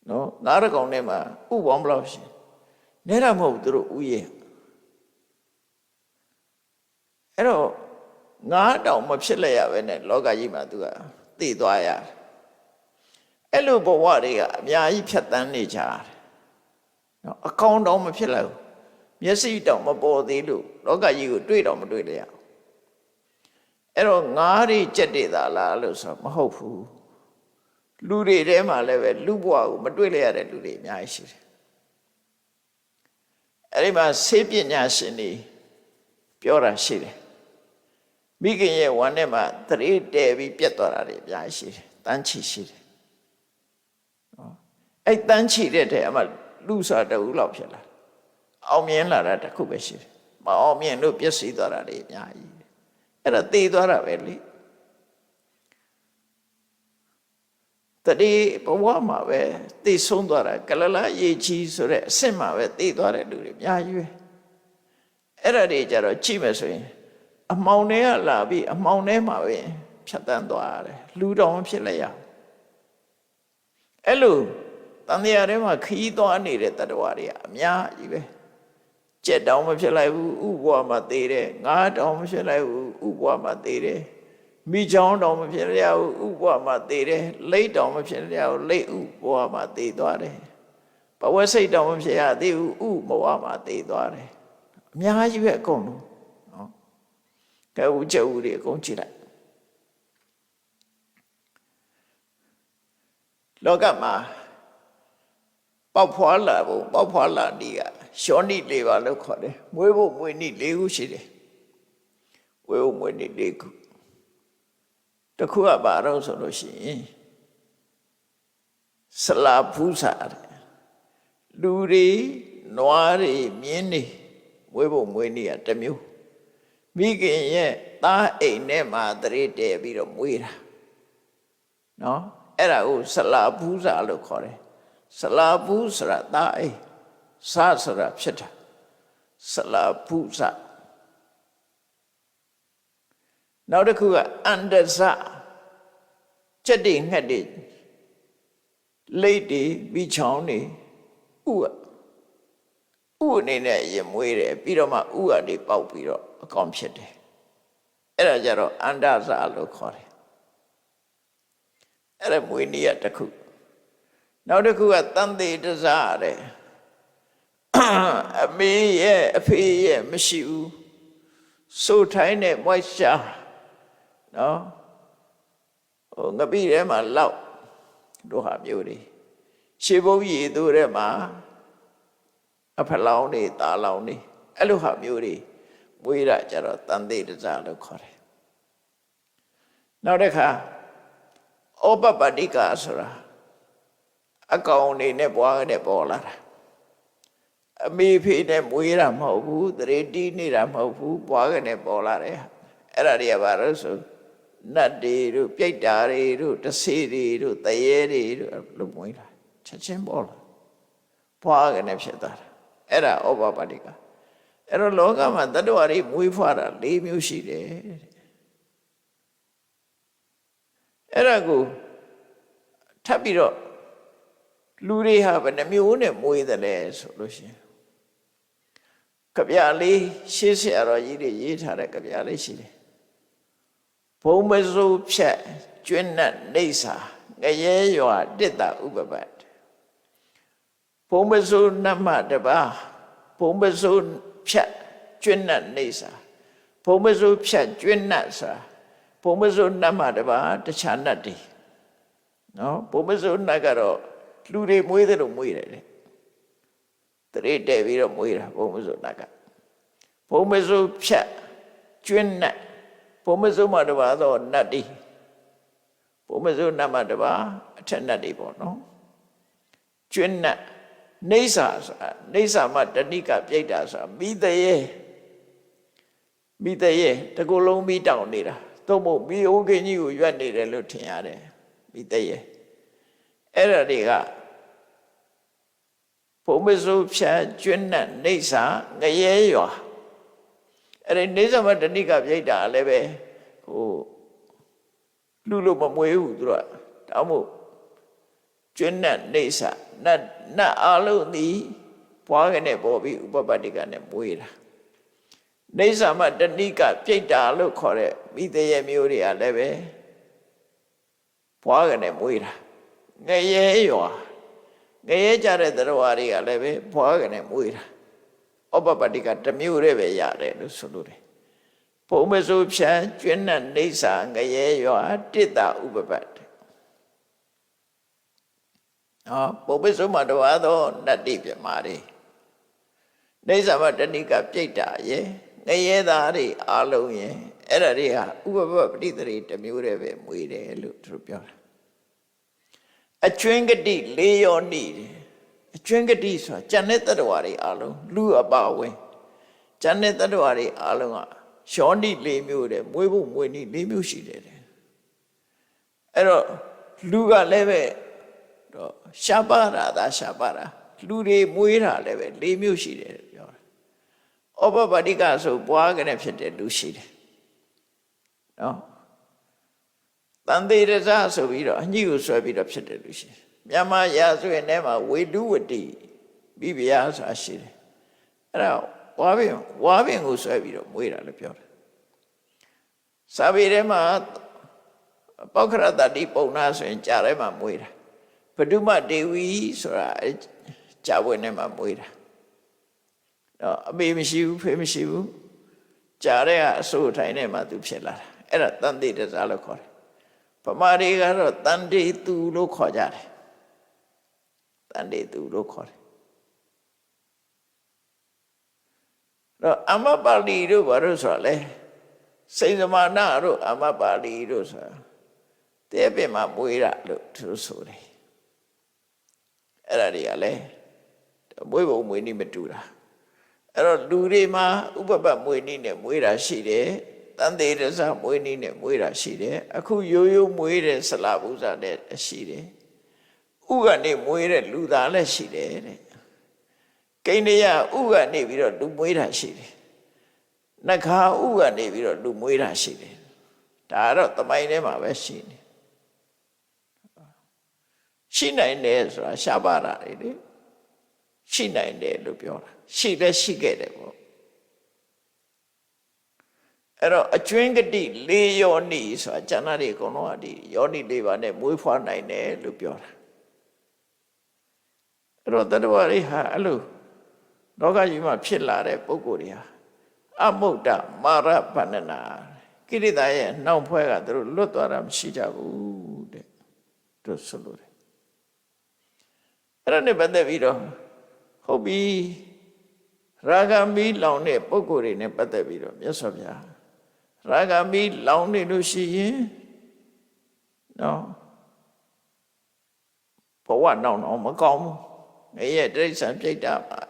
နော်ငါးရကောင်ထဲမှာဥပေါင်းဘလောက်ရှိနေတာမဟုတ်သူတို့ဥရဲ့အဲ့တော့ငါးတောင်မဖြစ်လဲရပဲနဲ့လောကကြီးမှာသူကသိသွားရတယ်အဲ့လိုဘဝတွေကအများကြီးဖြတ်တန်းနေကြတယ်နော်အကောင်တောင်မဖြစ်လိုက်ဘူးမျက်စိတောင်မပေါ်သေးလို့လောကကြီးကိုတွေ့တော့မတွေ့လေရအောင်အဲ့တော့ငါးတွေကြက်တွေသာလားလို့ဆိုမဟုတ်ဘူးလူတွေထဲမှာလည်းပဲလူဘဝကိုမတွေ့လေရတဲ့လူတွေအများကြီးရှိတယ်အဲ့ဒီမှာဆေးပညာရှင်တွေပြောတာရှိတယ်မိခင်ရဲ့ဝမ်းထဲမှာသတိတည်ပြီးပြတ်သွားတာတွေအများကြီးရှိတယ်တန်းချီရှိတယ်အဲ့တန်းချီတဲ့ထဲအမှလူစားတူလောက်ဖြစ်လာအောင်မြင်လာတာတစ်ခုပဲရှိတယ်မအောင်မြင်လို့ပျက်စီးသွားတာတွေအများကြီးအဲ့ဒါသိသွားတာပဲလေတတိဘဝမှာပဲသိဆုံးသွားတာကလလရေကြီးဆိုတဲ့အဆင့်မှာပဲသိသွားတဲ့လူတွေအများကြီးပဲအဲ့ဒါတွေကြတော့ကြည့်မယ်ဆိုရင်အမှောင်တွေကလာပြီးအမှောင်ထဲမှာပဲဖြတ်တန်းသွားရတယ်လူတော်မဖြစ်လိုက်ရအဲ့လိုတန်တရားထဲမှာခီးသွားနေတဲ့တတ္တဝါတွေကအများကြီးပဲကြက်တောင်မဖြစ်လိုက်ဘူးဥဘဝမှာသေးတယ်ငါးတောင်မဖြစ်လိုက်ဘူးဥဘဝမှာသေးတယ်မိချောင်းတောင်မဖြစ်ရဘူးဥဘဝမှာသေးတယ်လိတ်တောင်မဖြစ်ရဘူးလိတ်ဥဘဝမှာသေးသွားတယ်ဘဝစိတ်တောင်မဖြစ်ရသေးဘူးဥဘဝမှာသေးသွားတယ်အများကြီးပဲအကုန်လုံးနော်ကဲဥကျဥတွေအကုန်ကြည့်လိုက်လောကမှာ ပေါက်ဖွာလာဖို့ပေါက်ဖွာလာနေကရှောနိ၄ပါးလို့ခေါ်တယ်မွေးဖို့မွေးနည်း၄ခုရှိတယ်ဝေဖို့မွေးနည်း၄ခုတစ်ခုကဘာတော့ဆိုလို့ရှိရင်ဆလာဖူးစာလူတွေနွားတွေမြင်းတွေမွေးဖို့မွေးနည်းကတစ်မျိုးမိခင်ရဲ့သားအိမ်ထဲမှာတရေတည်ပြီးတော့မွေးတာနော်အဲ့ဒါကိုဆလာဖူးစာလို့ခေါ်တယ်ဆလာဖူးဆိုတာသားအိမ်စဆိုတာဖြစ်တာဆလာဖူးစာနောက်တစ်ခုကအန္တဇစက်တွေငှက်တွေလိတ်တွေပြီးချောင်းတွေဥအနေနဲ့ရင်မွေးတယ်ပြီးတော့မှဥကနေပေါက်ပြီးတော့အကောင်ဖြစ်တယ်အဲ့ဒါကြတော့အန္တဇလို့ခေါ်တယ်အဲ့ဒါမွေးနည်းတစ်ခုနောက်တစ်ခုကတန်သေးတစားတဲ့ အမေရဲ့အဖေရဲ့မရှိဘူးစိုးထိုင်းတဲ့မွိုက်ရှာနော်ဟိုငပိထဲမှာလောက်တို့ဟာမျိုးတွေရှေးဘုံရည်သူထဲမှာအဖလောင်းတွေတာလောင်းတွေအဲ့လိုဟာမျိုးတွေမွေးရကြတော့တန်သေးတစားလို့ခေါ်တယ်နောက်တစ်ခါဩပပတိကဆိုတာအကောင်နေနဲ့ပွားနဲ့ပေါ်လာတာအမေဖေနဲ့မွေးတာမဟုတ်ဘူးတရေတီးနေတာမဟုတ်ဘူးပွားကနေပေါ်လာတယ်အဲ့ဒါတွေကဘာလို့ဆိုနတ်တွေတို့ပြိတ္တာတွေတို့တဆေးတွေတို့တရေတွေတို့လို့မွေးလာချက်ချင်းပေါ်လာပွားကနေဖြစ်သွားတာအဲ့ဒါဩပပတိကအဲ့တော့လောကမှာတတ္တဝါတွေမွေးဖွားတာ၄မျိုးရှိတယ်အဲ့ဒါကိုထပ်ပြီးတော့လူတွေဟာဘယ်နှမျိုးနဲ့မွေးတယ်လဲဆိုလို့ရှိရင်ကဗျာလေးရှေးဆရာတော်ကြီးတွေရေးထားတဲ့ကဗျာလေးရှိတယ်ဘုံမစိုးဖြတ်ကျွန်းနဲ့နေစာငရဲရွာတစ်တာဥပပတ်ဘုံမစိုးနတ်မတပါဘုံမစိုးဖြတ်ကျွန်းနဲ့နေစာဘုံမစိုးဖြတ်ကျွန်းနဲ့စာဘုံမစိုးနတ်မတပါတခြားနတ်တွေနော်ဘုံမစိုးနတ်ကတော့လူတွေမွေးတယ်လို့မွေးတယ်လေတရေတဲ့ပြီးတော့မွေးတာဘုံမစိုးနတ်ကဘုံမစိုးဖြတ်ကျွန်းနဲ့ဘုံမစိုးမတပါတော့နတ်တွေဘုံမစိုးနတ်မတပါအထက်နတ်တွေပေါ့နော်ကျွန်းနဲ့နေစာဆိုတာနေစာမတဏိကပြိတ္တာဆိုတာမိတရေတကူလုံးမိတောင်နေတာသို့မဟုတ်မိအိုးကင်းကြီးကိုရွက်နေတယ်လို့ထင်ရတယ်မိတရေအဲ့ဒါတွေကဘုံမစိုးဖြတ်ကျွန်းနဲ့နေစာငရဲရွာအဲ့ဒီနေစာမတဏိကပြိတ္တာလည်းပဲဟိုလူလို့မမွေးဘူးသူကတောင်းမို့ကျွန်းနဲ့နေစာနတ်အလုံးသည်ပွားကနေပေါ်ပြီးဥပပတ္တိကနဲ့မွေးတာနေစာမတဏိကပြိတ္တာလို့ခေါ်တဲ့မိတရေမျိုးတွေကလည်းပဲပွားကနေမွေးတာငရဲရွာငရဲကြတဲ့သရဝါတွေကလည်းပဲပွားကနေမွေးတာဩပပတ္တိကတစ်မျိုးတည်းပဲရတယ်လို့ဆိုလို့တယ်ဘုံမစိုးဖြတ်ကျွန်းနဲ့နေစာငရဲရွာတစ်တာဥပပတ်ဘုံမစိုးမတော်သောနတ္တိပြမာတွေနေစာမတဏိကပြိတ္တာရဲ့ငရဲသားတွေအလုံးရဲ့အဲ့ဒါတွေဟာဥပပပတိတရေတစ်မျိုးတည်းပဲမွေးတယ်လို့သူတို့ပြောတာအကျွင်းကတိလေးရောနှိတယ်အကျွင်းကတိဆိုတာကျန်တဲ့တတ္တဝါတွေအလုံးလူအပါဝင်ကျန်တဲ့တတ္တဝါတွေအလုံးကရှောနိ၄မျိုးတဲ့မွေးဖို့မွေးနည်း၄မျိုးရှိတယ်အဲ့တော့လူကလည်းပဲတော့ရှားပါတာသာရှားပါတာလူတွေမွေးတာလည်းပဲ၄မျိုးရှိတယ်ပြောတာဩပပတ္တိကဆိုပွားကနေဖြစ်တဲ့လူရှိတယ်နော်တန်သေးရဇဆိုပြီးတော့အညိကိုဆွဲပြီးတော့ဖြစ်တယ်လူရှိတယ်မြန်မာရာဇဝင်ထဲမှာဝေတုဝတိမိဖုရားဆိုတာရှိတယ်အဲ့ဒါဝါပင်ကိုဆွဲပြီးတော့မွေးတာလို့ပြောတယ်စာပေထဲမှာပောက္ခရတတိပုံနာဆိုရင်ကြာထဲမှာမွေးတာဘဒုမဒေဝီဆိုတာကြာဝင်ထဲမှာမွေးတာတော့အမေမရှိဘူးဖေမရှိဘူးကြာတဲ့ကအစိုးထိုင်ထဲမှာသူဖြစ်လာတာအဲ့ဒါတန်တိတစားလို့ခေါ်တယ်ဗမာတွေကတော့တန်တိသူလို့ခေါ်ကြတယ်တ န်တေသူလို့ခေါ်တယ်တော့အမပါဠိတို့ဘာလို့ဆိုရလဲစိန်စမာနတို့အမပါဠိတို့ဆိုတာတဲ့ပင်မှာမွေးတာလို့သူဆိုတယ်အဲ့ဒါတွေကလည်းမွေးပုံမွေးနည်းမတူတာအဲ့တော့လူတွေမှာဥပပမွေးနည်းနဲ့မွေးတာရှိတယ်တန်သေးရစမွေးနည်းနဲ့မွေးတာရှိတယ်အခုရိုးရိုးမွေးတဲ့ဆလာပူဇာတဲ့ရှိတယ်ဥကနေမွေးတဲ့လူသားလည်းရှိတယ်တဲ့ကိန်းရဥကနေပြီးတော့လူမွေးတာရှိတယ်နခါဥကနေပြီးတော့လူမွေးတာရှိတယ်ဒါကတော့သမိုင်းထဲမှာပဲရှိနေရှိနိုင်တယ်ဆိုတာရှားပါတာလေရှိနိုင်တယ်လို့ပြောတာရှိလည်းရှိခဲ့တယ်ပေါ့အဲ့တော့အကျွင်းကတိ၄ယောနိဆိုတာကျန်တာတွေအကုန်လုံးကဒီယောနိ၄ပါးနဲ့မွေးဖွားနိုင်တယ်လို့ပြောတာအဲ့တော့တတ္တဝါတွေဟာအဲ့လိုလောကကြီးမှာဖြစ်လာတဲ့ပုဂ္ဂိုလ်တွေဟာအမုဒ္ဒမာရဗန္နနာကိရိတာရဲ့နှောင်ဖွဲ့ကသူတို့လွတ်သွားတာမရှိကြဘူးတဲ့သူဆိုလို့တယ်အဲ့ဒါနဲ့ပတ်သက်ပြီးတော့ဟုတ်ပြီရာဂမီလောင်တဲ့ပုဂ္ဂိုလ်တွေနဲ့ပတ်သက်ပြီးတော့မြတ်စွာဘုရားရာဂမီလောင်နေလို့ရှိရင်နော်ဘဝနောက်တော့မကောင်းဘူးငရဲ့တိရစ္ဆာန်ပြိတ္တာမှာ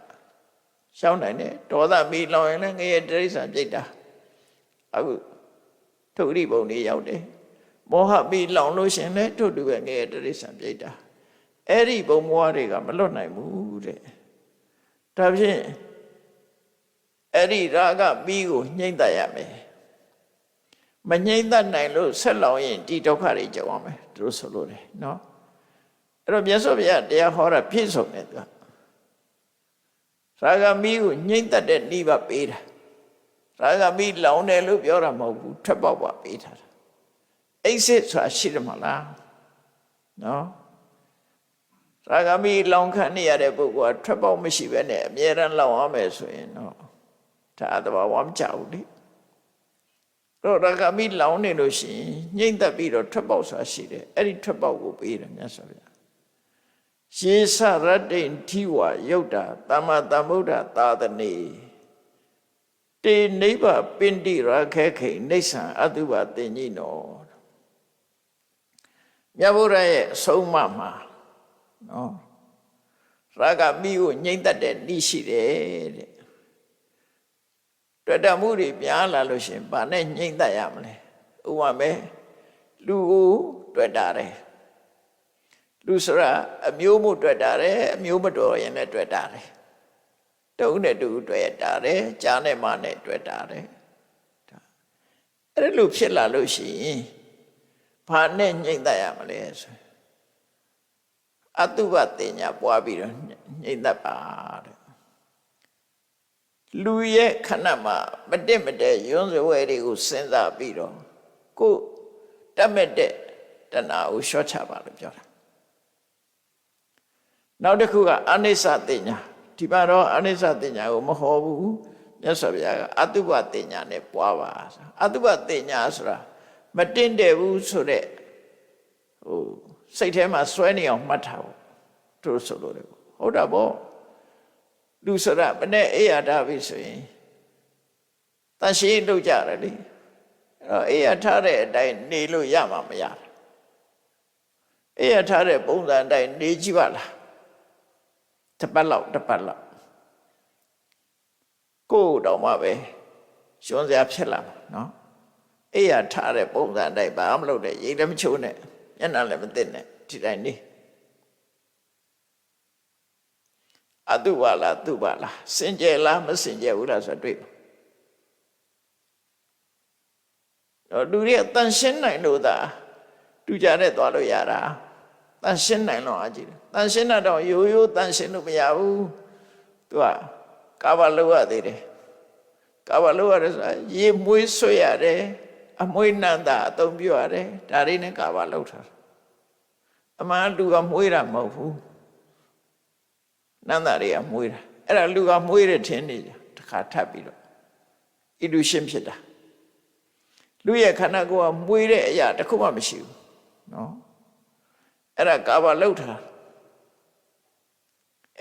ရှောင်းနိုင်တယ်ဒေါသမီလောင်ရင်လည်းငရဲ့တိရစ္ဆာန်ပြိတ္တာအခုထုရိပုံတွေရောက်တယ်မောဟမီလောင်လို့ရှင်လည်းထုတ်တူပဲငရဲ့တိရစ္ဆာန်ပြိတ္တာအဲ့ဒီဘုံဘဝတွေကမလွတ်နိုင်ဘူးတဲ့ဒါဖြင့်အဲ့ဒီရာဂမီးကိုညှိမ့်တတ်ရမယ်မညှိမ့်တတ်နိုင်လို့ဆက်လောင်ရင်ဒီဒုက္ခတွေကြောက်ရမယ်သူတို့ဆိုလို့တယ်နော်အဲ့တော့မြတ်စွာဘုရားတရားဟောတာပြည့်စုံတယ်သူကရာဂမီးကိုညှိမ့်တတ်တဲ့နိဗ္ဗာန်ပေးတာရာဂမီးလောင်တယ်လို့ပြောတာမဟုတ်ဘူးထွက်ပေါက်ပါပေးထားတာအိတ်စစ်ဆိုတာရှိတယ်မလားနော်ရာဂမီလောင်ခံနေရတဲ့ပုဂ္ဂိုလ်ကထွက်ပေါက်မရှိဘဲနဲ့အမြဲတမ်းလောင်ရမယ်ဆိုရင်တော့ဒါအတဘာဝမကြောက်ဘူးလေတော့ရာဂမီလောင်နေလို့ရှိရင်ညှိမ့်သက်ပြီးတော့ထွက်ပေါက်ဆိုတာရှိတယ်အဲ့ဒီထွက်ပေါက်ကိုပေးတယ်မြတ်စွာဘုရားယေသရတ္တိဋ္ဌိဝယုတ်တာသမ္မာသမ္ဗုဒ္ဓသာသနေတေနိဗ္ဗာပင်တိရာခဲခိနိစ္စံအတုပတင်ကြီးနောမြတ်ဗုဒ္ဓရဲ့အဆုံးအမမှာနော်ရာဂမီးကိုငြိမ့်တတ်တဲ့ဤရှိတယ်တဲ့တွေ့တမှုတွေများလာလို့ရှင်ဘာနဲ့ငြိမ့်တတ်ရမလဲဥပမာလူကိုတွေ့တာတယ်လူဆိုတာအမျိုးမှုတွေ့တာတယ်အမျိုးမတော်ရင်လည်းတွေ့တာတယ်တုံးနဲ့တူတွေ့တာတယ်ကြားနဲ့မနဲ့တွေ့တာတယ်အဲ့လိုဖြစ်လာလို့ရှိရင်ဘာနဲ့ငြိမ့်တတ်ရမလဲဆိုအတုပတင်ညာပွားပြီးတော့ညှိမ့်တတ်ပါတဲ့လူရဲ့ခဏမှာမတက်မတက်ယွန်းစဝဲတွေကိုစဉ်းစားပြီးတော့ကိုတတ်မဲ့တဲ့တဏှာကိုလျှော့ချပါလို့ပြောတာနောက်တစ်ခုကအနိစ္စတင်ညာဒီမှာတော့အနိစ္စတင်ညာကိုမဟောဘူးမြတ်စွာဘုရားကအတုပတင်ညာနဲ့ပွားပါအတုပတင်ညာဆိုတာမတင်တယ်ဘူးဆိုတဲ့ဟိုစိတ်ထဲမှာစွဲနေအောင်မှတ်ထားဖို့သူဆိုလို့တယ်ဟုတ်တာပေါ့လူစရမနဲ့အေးရတာပြီဆိုရင်တန်ရှင်းလုပ်ကြတယ်လေအဲ့တော့အေးရထားတဲ့အတိုင်းနေလို့ရမှာမရဘူးအေးရထားတဲ့ပုံစံအတိုင်းနေကြည့်ပါလားတစ်ပတ်လောက်ကိုယ်တော်မှပဲရှင်စရာဖြစ်လာမှာနော်အေးရထားတဲ့ပုံစံအတိုင်းဘာမှမလုပ်တဲ့ရိတ်လည်းမချိုးနဲ့မျက်နှာလည်းမသိနဲ့ဒီတိုင်းနေအတုပါလားသူပါလားစင်ကြယ်လားမစင်ကြယ်ဘူးလားဆိုတွေ့ပါတော့လူတွေတန်ရှင်းနိုင်လို့သာတူကြတဲ့သွားလို့ရတာတန်ရှင်းနိုင်လို့အကြည့်တန်ရှင်းတော့ရိုးရိုးတန်ရှင်းလို့မရဘူးသူကကာဘလို့ရသေးတယ်ကာဘလို့ရတယ်ဆိုတာရေမွေးဆွတ်ရတယ်အမွေးနန္တာအသုံးပြုရတယ်ဒါတွေနဲ့ကာဘလို့ထားအမှန်လူကမွေးတာမဟုတ်ဘူးနန္တာတွေကမွေးတာအဲ့ဒါလူကမွေးတဲ့ထင်နေကြတခါထပ်ပြီးတော့ illusion ဖြစ်တာလူရဲ့ခန္ဓာကိုယ်ကမွေးတဲ့အရာတစ်ခုမှမရှိဘူးနော်အဲ့ဒါကာဘလောက်ထား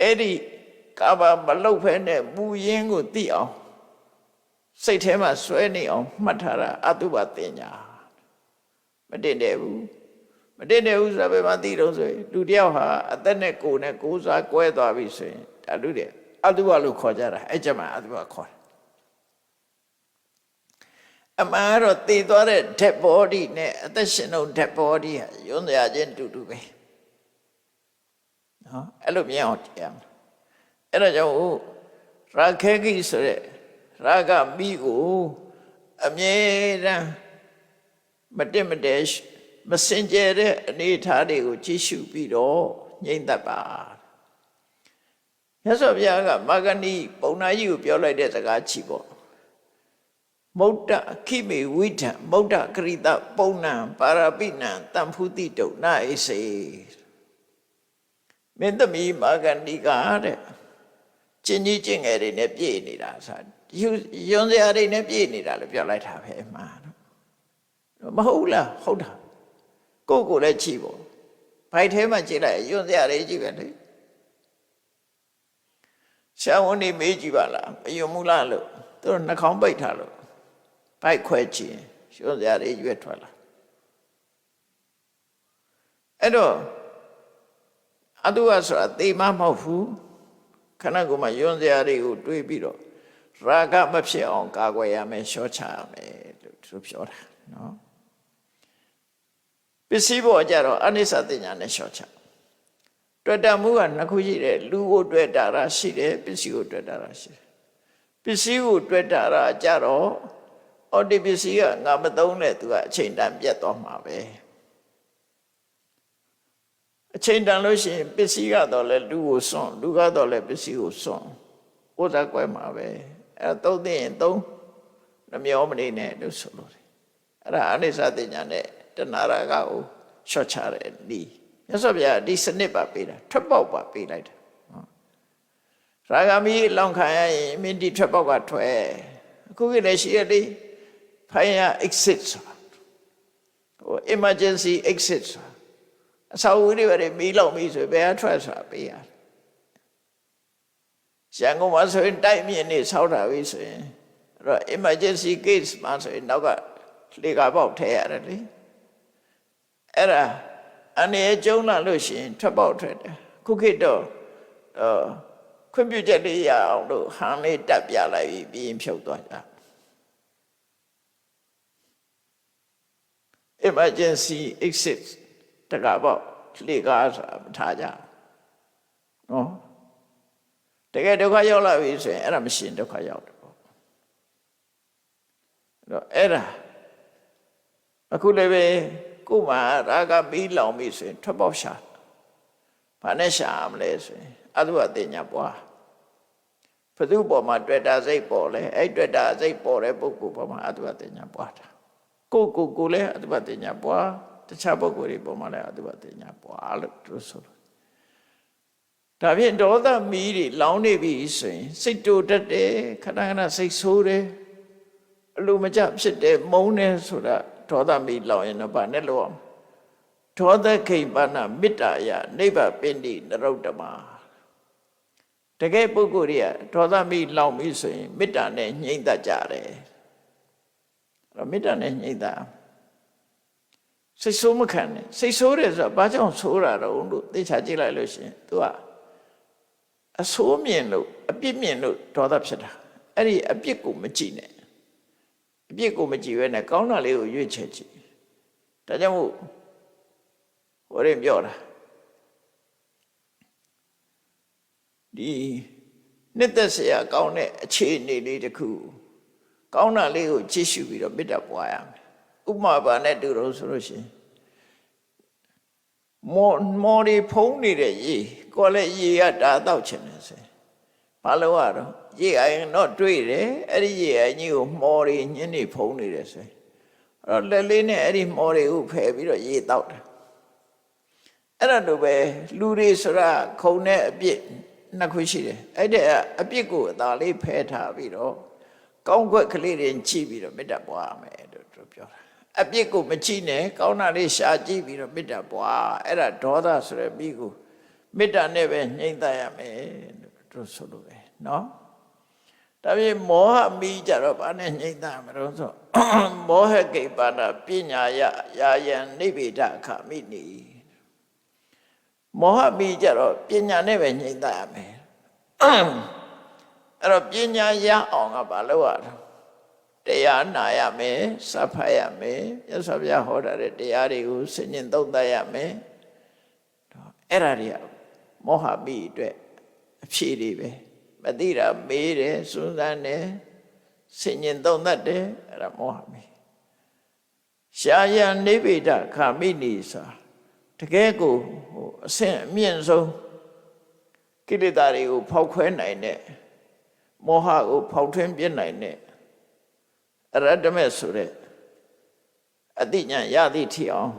အဲ့ဒီကာမမလုတ်ဖဲနဲ့မူရင်းကိုသိအောင်စိတ်ထဲမှာဆွဲနေအောင်မှတ်ထားတာအတုပတင်ညာမတင်တယ်ဘူးမတင်တယ်ဘူးဆိုတော့ဘယ်မှာသိတော့ဆိုရင်လူတယောက်ဟာအသက်နဲ့ကိုယ်နဲ့ကိုယ်စားကွဲသွားပြီဆိုရင်ဒါလူတဲ့အတုပလို့ခေါ်ကြတာအဲ့ကျမှအတုပခေါ်တယ်အမှန်တော့သိသွားတဲ့ dead body နဲ့အသက်ရှင်တဲ့ dead body ဟာယွန်းရခြင်းတူတူပဲနော်အဲ့လိုမြင်အောင်ကြည့်ရမယ်အဲ့ဒါကြောင့်ရာခေကိဆိုတဲ့ရာဂမိကိုအမြဲတမ်းမတက်မတဲမစင်ကြဲတဲ့အနေအထားတွေကိုကြည့်ရှုပြီးတော့ငြိမ့်သက်ပါမြတ်စွာဘုရားကမာဂဏိပုံနာကြီးကိုပြောလိုက်တဲ့စကားချီပေါ့မௌဒ္ဒခိမေဝိဒံမௌဒ္ဒကရိတပုံနံပါရပိနံတံဖုတိတုနာဣစေမင်းသမီးမာဂဏိကတဲ့ကျင်ကြီးကျင့်ငယ်တွေနဲ့ပြည့်နေတာဆိုယွန်းစရာတွေနဲ့ပြည့်နေတာလို့ပြောလိုက်တာပဲမှာမဟုတ်လားဟုတ်တာကိုယ့်ကိုယ်လည်းကြည့်ပေါ့ဘိုက်ထဲမှာကြည့်လိုက်ယွန်းစရာတွေကြည့်ပဲလေဆရာဝန်တွေမေးကြည့်ပါလားမယွန်းဘူးလားလို့သူတို့နှာခေါင်းပိတ်ထားလို့ဘိုက်ခွဲကြည့်ယွန်းစရာတွေရွက်ထွက်လာအဲ့တော့အတုဝဆိုတာသေမမဟုတ်ဘူးခဏကိုမှယွန်းစရာတွေကိုတွေးပြီးတော့ရာဂမဖြစ်အောင်ကာကွယ်ရမယ်ရှော့ချရမယ်လို့သူပြောတာနော်ပစ္စည်းပေါ်ကြတော့အနိစ္စတင်ညာနဲ့ရှော့ချတွေ့တာမှုကနှစ်ခုရှိတယ်လူကိုတွေ့တာရရှိတယ်ပစ္စည်းကိုတွေ့တာရရှိတယ်ပစ္စည်းကိုတွေ့တာရကြတော့အော်ဒီပစ္စည်းကငါမသုံးနဲ့သူကအချိန်တန်ပြတ်သွားမှာပဲအချိန်တန်လို့ရှိရင်ပစ္စည်းကတော့လည်းလူကိုစွန့်လူကတော့လည်းပစ္စည်းကိုစွန့်ဥဒ္ဒါကွဲမှာပဲအဲ့သုံးသိရင်သုံးနှမျောမနေနဲ့လို့ဆိုလို့တယ်အဲ့ဒါအနိစ္စတင်ညာနဲ့တဏှာရာဂကိုရှော့ချတဲ့ဒီမြတ်စွာဘုရားဒီစနစ်ပါပေးတာထွက်ပေါက်ပါပေးလိုက်တာရာဂမီလောင်ခံရရင်မင်းဒီထွက်ပေါက်ကထွက်အခုကလည်းရှိရလေ fire exit ဆိုတာဟို emergency exit ဆိုတာအဆောက်အဦတွေပဲမီးလောင်ပြီဆိုဘယ်အထွက်ဆိုတာပေးရတယ်ရန်ကုန်မှာဆိုရင်တိုက်မြင့်နေဆောက်တာပြီဆိုရင်အဲ့တော့ emergency case မှာဆိုရင်နောက်ကလေကာပေါက်ထည့်ရတယ်လေအဲ့ဒါအနေကျုံလာလို့ရှိရင်ထွက်ပေါက်ထွက်တယ်ခုခေတ်တော့ခွင့်ပြုချက်လေးရအောင်လို့ဟန်လေးတက်ပြလိုက်ပြီးရင်ဖြုတ်သွားကြ emergency exit တကားပေါက်လေကာဆိုတာမထားကြနော်တကယ်ဒုက္ခရောက်လာပြီဆိုရင်အဲ့ဒါမရှင်ဒုက္ခရောက်တယ်ပေါ့အဲ့တော့အဲ့ဒါအခုလည်းပဲကိုယ်မှာရာဂမီးလောင်ပြီဆိုရင်ထွက်ပေါက်ရှာဘာနဲ့ရှာမလဲဆိုရင်အတုဝတင်ညာပွားဘုသူ့ပေါ်မှာတွေ့တာစိတ်ပေါ်လဲအဲ့တွေ့တာစိတ်ပေါ်တဲ့ပုဂ္ဂိုလ်ပေါ်မှာအတုဝတင်ညာပွားတာကိုလည်းအတုဝတင်ညာပွားတခြားပုဂ္ဂိုလ်တွေပေါ်မှာလည်းအတုဝတင်ညာပွားလို့သူဆိုလို့ဒါဖြင့်ဒေါသမီးတွေလောင်နေပြီဆိုရင်စိတ်တူတတ်တယ်ခဏခဏစိတ်ဆိုးတယ်အလိုမကျဖြစ်တယ်မုန်းတယ်ဆိုတာဒေါသမီးလောင်ရင်တော့ဗာနဲ့လို့အောင်ဒေါသခိမ္ပနာမေတ္တာယနိဗ္ဗာပိဏိနရုတ္တမတကယ်ပုဂ္ဂိုလ်တွေကဒေါသမီးလောင်ပြီဆိုရင်မေတ္တာနဲ့ညှိမ့်တတ်ကြတယ်အဲ့တော့မေတ္တာနဲ့ညှိမ့်တာစိတ်ဆိုးမခံနဲ့စိတ်ဆိုးတယ်ဆိုတာဘာကြောင့်ဆိုးတာတော့လို့သိချကြည့်လိုက်လို့ရှိရင် तू ကအဆိုးမြင်လို့အပြစ်မြင်လို့ဒေါသဖြစ်တာအဲ့ဒီအပြစ်ကိုမကြည့်နဲ့အပြစ်ကိုမကြည့်ဘဲနဲ့ကောင်းတာလေးကိုရွေးချယ်ကြည့်ဒါကြောင့်မို့ဟိုရင်ပြောတာဒီနှစ်သက်စရာကောင်းတဲ့အခြေအနေလေးတစ်ခုကောင်းတာလေးကိုကြည့်ရှုပြီးတော့မေတ္တာပွားရမယ်ဥပမာပါနဲ့တူတော့ဆိုလို့ရှိရင်မော်ဒီဖုံးနေတဲ့ရေကိုလည်းရေကတာတောက်ချင်တယ်ဆိုဘာလို့ရတော့ရေအိုင်တော့တွေ့တယ်အဲ့ဒီရေအိုင်ကြီးကိုမော်ဒီညင်းနေဖုံးနေတယ်ဆိုအဲ့တော့လက်လေးနဲ့အဲ့ဒီမော်ဒီကိုဖယ်ပြီးတော့ရေတောက်တယ်အဲ့ဒါလိုပဲလူတွေဆိုတာခုံတဲ့အပြစ်နှစ်ခုရှိတယ်အဲ့တဲ့အပြစ်ကိုအသာလေးဖယ်ထားပြီးတော့ကောင်းကွက်ကလေးတွေကြည့်ပြီးတော့မေတ္တာပွားရမယ်လို့သူပြောတာအပြစ်ကိုမကြည့်နဲ့ကောင်းတာလေးရှာကြည့်ပြီးတော့မေတ္တာပွားအဲ့ဒါဒေါသဆိုတဲ့မိကို မေတ္တာနဲ့ပဲငြိမ့်သက်ရမယ်တို့ဆိုလို့ပဲနော်ဒါပြင်မောဟမိကြတော့ဘာနဲ့ငြိမ့်သက်မလို့ဆိုမောဟကိပ္ပနာပညာယယာယံနိဗ္ဗေဒခာမိနိမောဟမိကြတော့ပညာနဲ့ပဲငြိမ့်သက်ရမယ်အဲ့တော့ပညာရအောင်ကဘာလို့ရလဲတရားနာရမယ်စပ်ဖတ်ရမယ်မြတ်စွာဘုရားဟောထားတဲ့တရားတွေကိုဆင်ញင်သုံးသပ်ရမယ်အဲ့ဒါတွေကမောဟမိအတွက်အဖြေတွေပဲမသိတာမေးတယ်စွန်းစမ်းတယ်ဆင်ញင်သုံးသပ်တယ်အဲ့ဒါမောဟမိရှားရန်နိဗ္ဗေဒခာမိနိဆိုတကယ်ကိုအဆင့်အမြင့်ဆုံးကိလေသာတွေကိုဖောက်ခွဲနိုင်တဲ့မောဟကိုဖောက်ထွင်းပြနိုင်တဲ့အရတ္တမေဆိုတဲ့အတိညာရသည့်ထီအောင်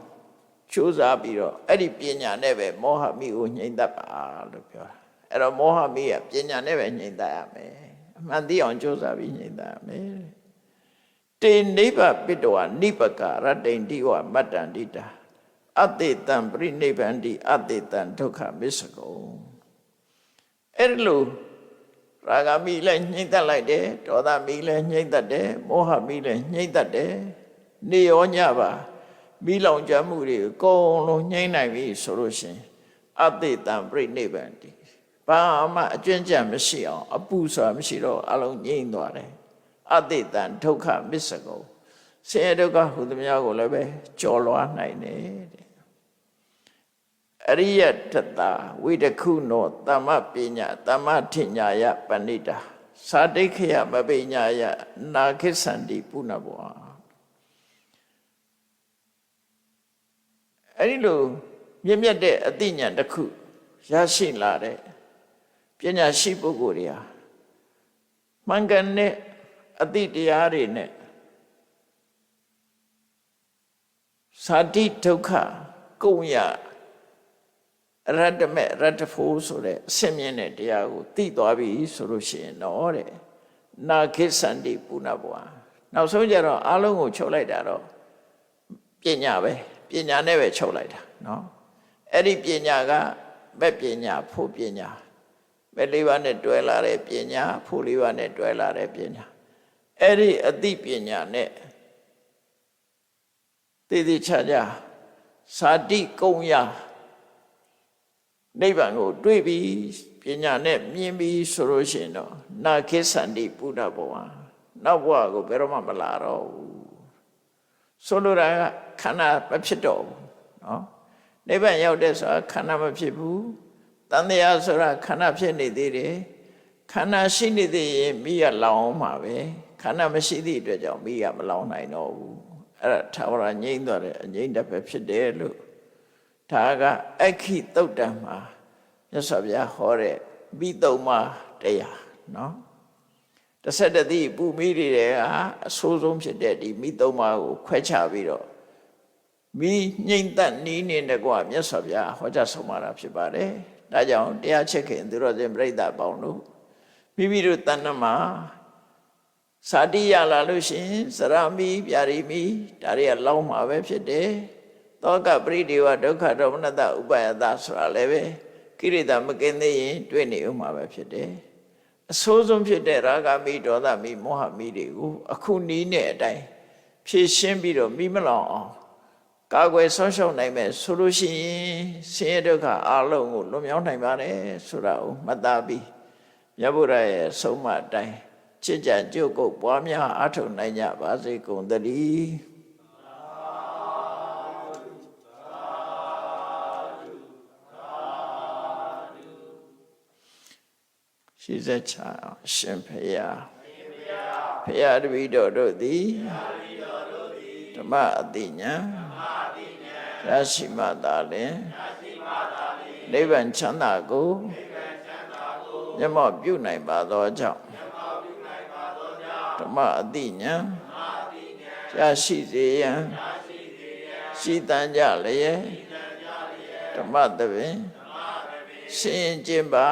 ကြိုးစားပြီးတော့အဲ့ဒီပညာနဲ့ပဲမောဟမိကိုငြိမ့်တတ်ပါလို့ပြောတာအဲ့တော့မောဟမိကပညာနဲ့ပဲငြိမ့်တတ်ရမယ်အမှန်သိအောင်ကြိုးစားပြီးငြိမ့်တတ်ရမယ်တေနိဗ္ဗပိတဝနိပကရတ္တိန်တိဝမတ္တန္တိတာအတေတံပရိနိဗ္ဗန္တိအတေတံဒုက္ခမစ္စကုံအဲ့လိုရာဂမိလည်းညှိမ့်တတ်လိုက်တယ်ဒေါသမိလည်းညှိမ့်တတ်တယ်မောဟမိလည်းညှိမ့်တတ်တယ်နေရောညပါမိလောင်ကြမှုတွေအကုန်လုံးညှိမ့်နိုင်ပြီဆိုလို့ရှိရင်အတေတံပြိနိဗ္ဗာန်တိဘာမှအကျွင့်ကြံမရှိအောင်အပူဆိုတာမရှိတော့အလုံးငြိမ့်သွားတယ်အတေတံဒုက္ခမစ္စကုံဆင်းရဲဒုက္ခဟူသမျှကိုလည်းပဲကျော်လွှားနိုင်တယ်အရိယတတဝိတခုနောသမ္မပညာသမ္မထဉ္ညာယပဏိတာသာတိခယမပညာယနာခိသန္တိပုဏ္ဏဘောအဲ့ဒီလိုမြင့်မြတ်တဲ့အသိဉာဏ်တစ်ခုရရှိလာတဲ့ပညာရှိပုဂ္ဂိုလ်တွေဟာမှန်ကန်တဲ့အသိတရားတွေနဲ့သာတိဒုက္ခကုန်ရရတ္တမေရတ္တဖို့ဆိုတဲ့အစင်မြင့်တဲ့တရားကိုသိသွားပြီဆိုလို့ရှိရင်တော့တဲ့နာခိသန္တိပုဏ္ဏဘောနောက်ဆုံးကြတော့အလုံးကိုချုပ်လိုက်တာတော့ပညာပဲပညာနဲ့ပဲချုပ်လိုက်တာနော်အဲ့ဒီပညာကမဲ့ပညာဖို့ပညာမဲ့လေးပါးနဲ့တွဲလာတဲ့ပညာဖို့လေးပါးနဲ့တွဲလာတဲ့ပညာအဲ့ဒီအသိပညာနဲ့သိသိချာချာသာတိကုံရနိဗ္ဗာန်ကိုတွေ့ပြီးပညာနဲ့မြင်ပြီးဆိုလို့ရှိရင်တော့နာခိသန္တိပုဏ္ဏဘောနောက်ဘဝကိုဘယ်တော့မှမလာတော့ဘူးဆိုလိုတာကခန္ဓာမဖြစ်တော့ဘူးနော်နိဗ္ဗာန်ရောက်တဲ့ဆိုတာခန္ဓာမဖြစ်ဘူးတန်တရားဆိုတာခန္ဓာဖြစ်နေသေးတယ်ခန္ဓာရှိနေသေးရင်မိရလောင်အောင်မှာပဲခန္ဓာမရှိသည့်အတွက်ကြောင့်မိရမလောင်နိုင်တော့ဘူးအဲ့ဒါထာဝရငြိမ့်သွားတဲ့အငြိမ့်တတ်ပဲဖြစ်တယ်လို့ဒါကအခိသုတ်တံမှာမြတ်စွာဘုရားဟောတဲ့မိသုမတရားနော်တစ်ဆက်တည်းပူမိတွေကအဆိုးဆုံးဖြစ်တဲ့ဒီမိသုမကိုခွဲခြားပြီးတော့မိငြိမ့်သက်နီးနေတဲ့ကွာမြတ်စွာဘုရားဟောကြားဆုံးမတာဖြစ်ပါတယ်ဒါကြောင့်တရားချက်ခင်သူတော်စင်ပြိဿပေါင်းတို့မိမိတို့တဏ္ဍမှာစာတိရလာလို့ရှိရင်စရမိဗျာရိမိဒါတွေကလောင်းမှာပဲဖြစ်တယ်သောကပရိဒေဝဒုက္ခဒေါမနတဥပယတဆိုတာလည်းပဲကိရိတာမကင်းသေးရင်တွေ့နေဥမှာပဲဖြစ်တယ်အဆိုးဆုံးဖြစ်တဲ့ရာဂမိဒေါသမိမောဟမိတွေကိုအခုနီးနဲ့အတိုင်းဖြည့်ရှင်းပြီးတော့မိမလောင်အောင်ကာကွယ်ဆောင်းရှောက်နိုင်မယ်ဆိုလို့ရှိရင်ဆင်းရဲဒုက္ခအလုံးကိုလွန်မြောက်နိုင်ပါတယ်ဆိုတာကိုမှတ်သားပြီးမြတ်ဗုဒ္ဓရဲ့ဆုံးမအတိုင်းချစ်ကြကြုတ်ကုတ်ပွားများအားထုတ်နိုင်ကြပါစေကုန်သတည်းရှိစေချာရှင်ဖေယဖေယတပည့်တော်တို့သည်ဓမ္မအတိညာရရှိမှသာလင်နိဗ္ဗာန်ချမ်းသာကိုမျက်မှောက်ပြုနိုင်ပါသောကြောင့်ဓမ္မအတိညာရရှိစေရန်ရှိတန်ကြလျက်ဓမ္မသဘင်ဆင်ကျင်ပါ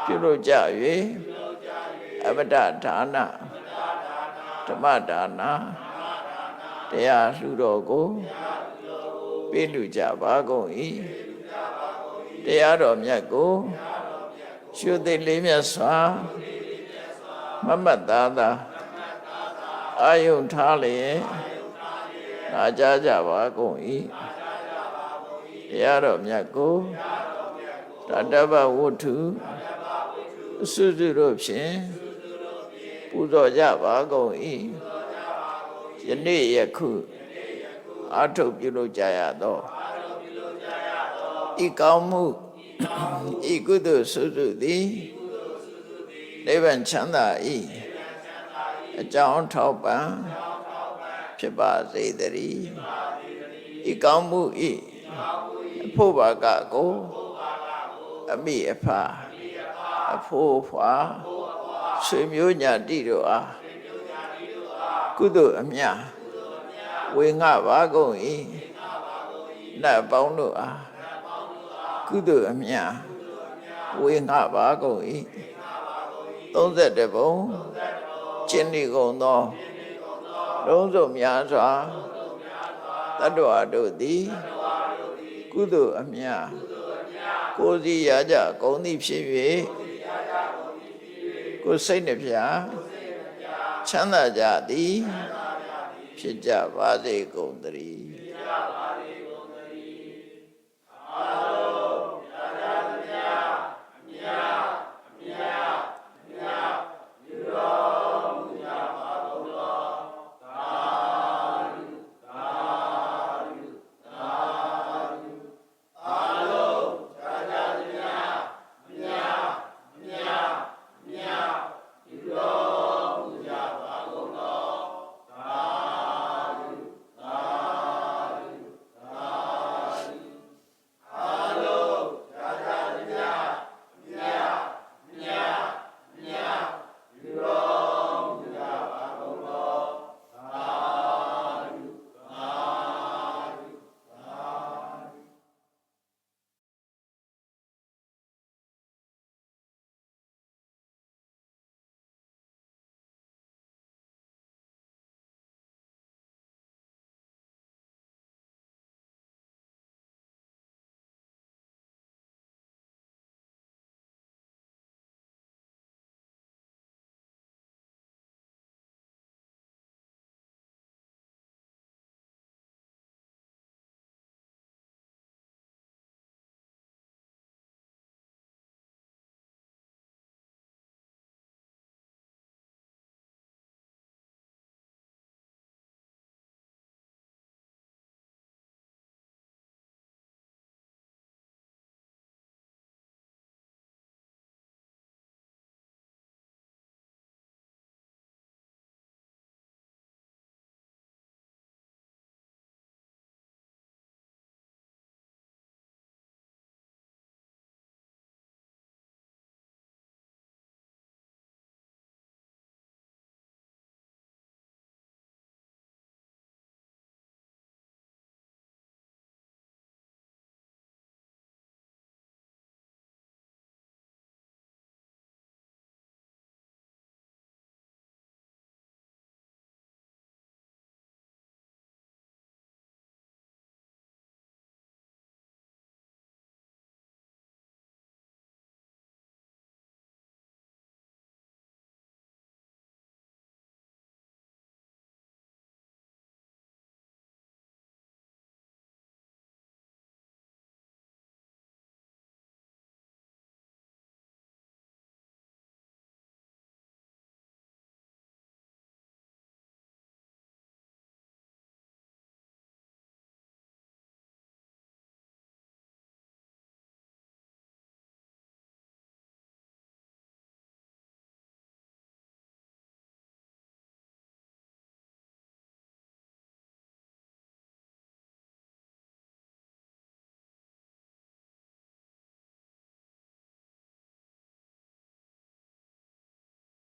ပြုလုပ်ကြ၍အပဒဒါနဓမ္မဒါနတရားလှူတော်ကိုပေးလူကြပါကုန်၏ တရားတော်မြတ်ကိုရှုသိလေးမြတ်စွာမမတ်သားသာအာယုန်ထားလျက်နာကြားကြပါကုန်၏တရားတော်မြတ်ကိုတတ္တဗဝတ္ထုအစွတ်စွတ်တို့ဖြင့်ပူဇော်ကြပါကုန်၏ယနေ့ယခုအာထုတ်ပြုလုပ်ကြရသောဤကောင်းမှုဤကုသိုလ်စွတ်စွတ်သည်နိဗ္ဗာန်ချမ်းသာ၏အကြောင်းထောက်ပံ့ဖြစ်ပါစေတည်းဤကောင်းမှုဤအဖို့ဘာကကိုအမိအဖအဖိုးဖွာဆွေမျိုးညာတိတို့အားကုသိုလ်အမြတ်ဝေငှပါကုန်၏နတ်ပေါင်းတို့အားကုသိုလ်အမြတ်ဝေငှပါကုန်၏31ဘုံကျင့်နေကုန်သောလုံးစုံများစွာတတ္တဝါတို့သည်ကုသိုလ်အမြတ်ကိုယ်စီရကြကုန်သည်ဖြစ်၍ကိုယ်စိတ်နှပြချမ်းသာကြသည်ဖြစ်ကြပါစေကုန်သတည်း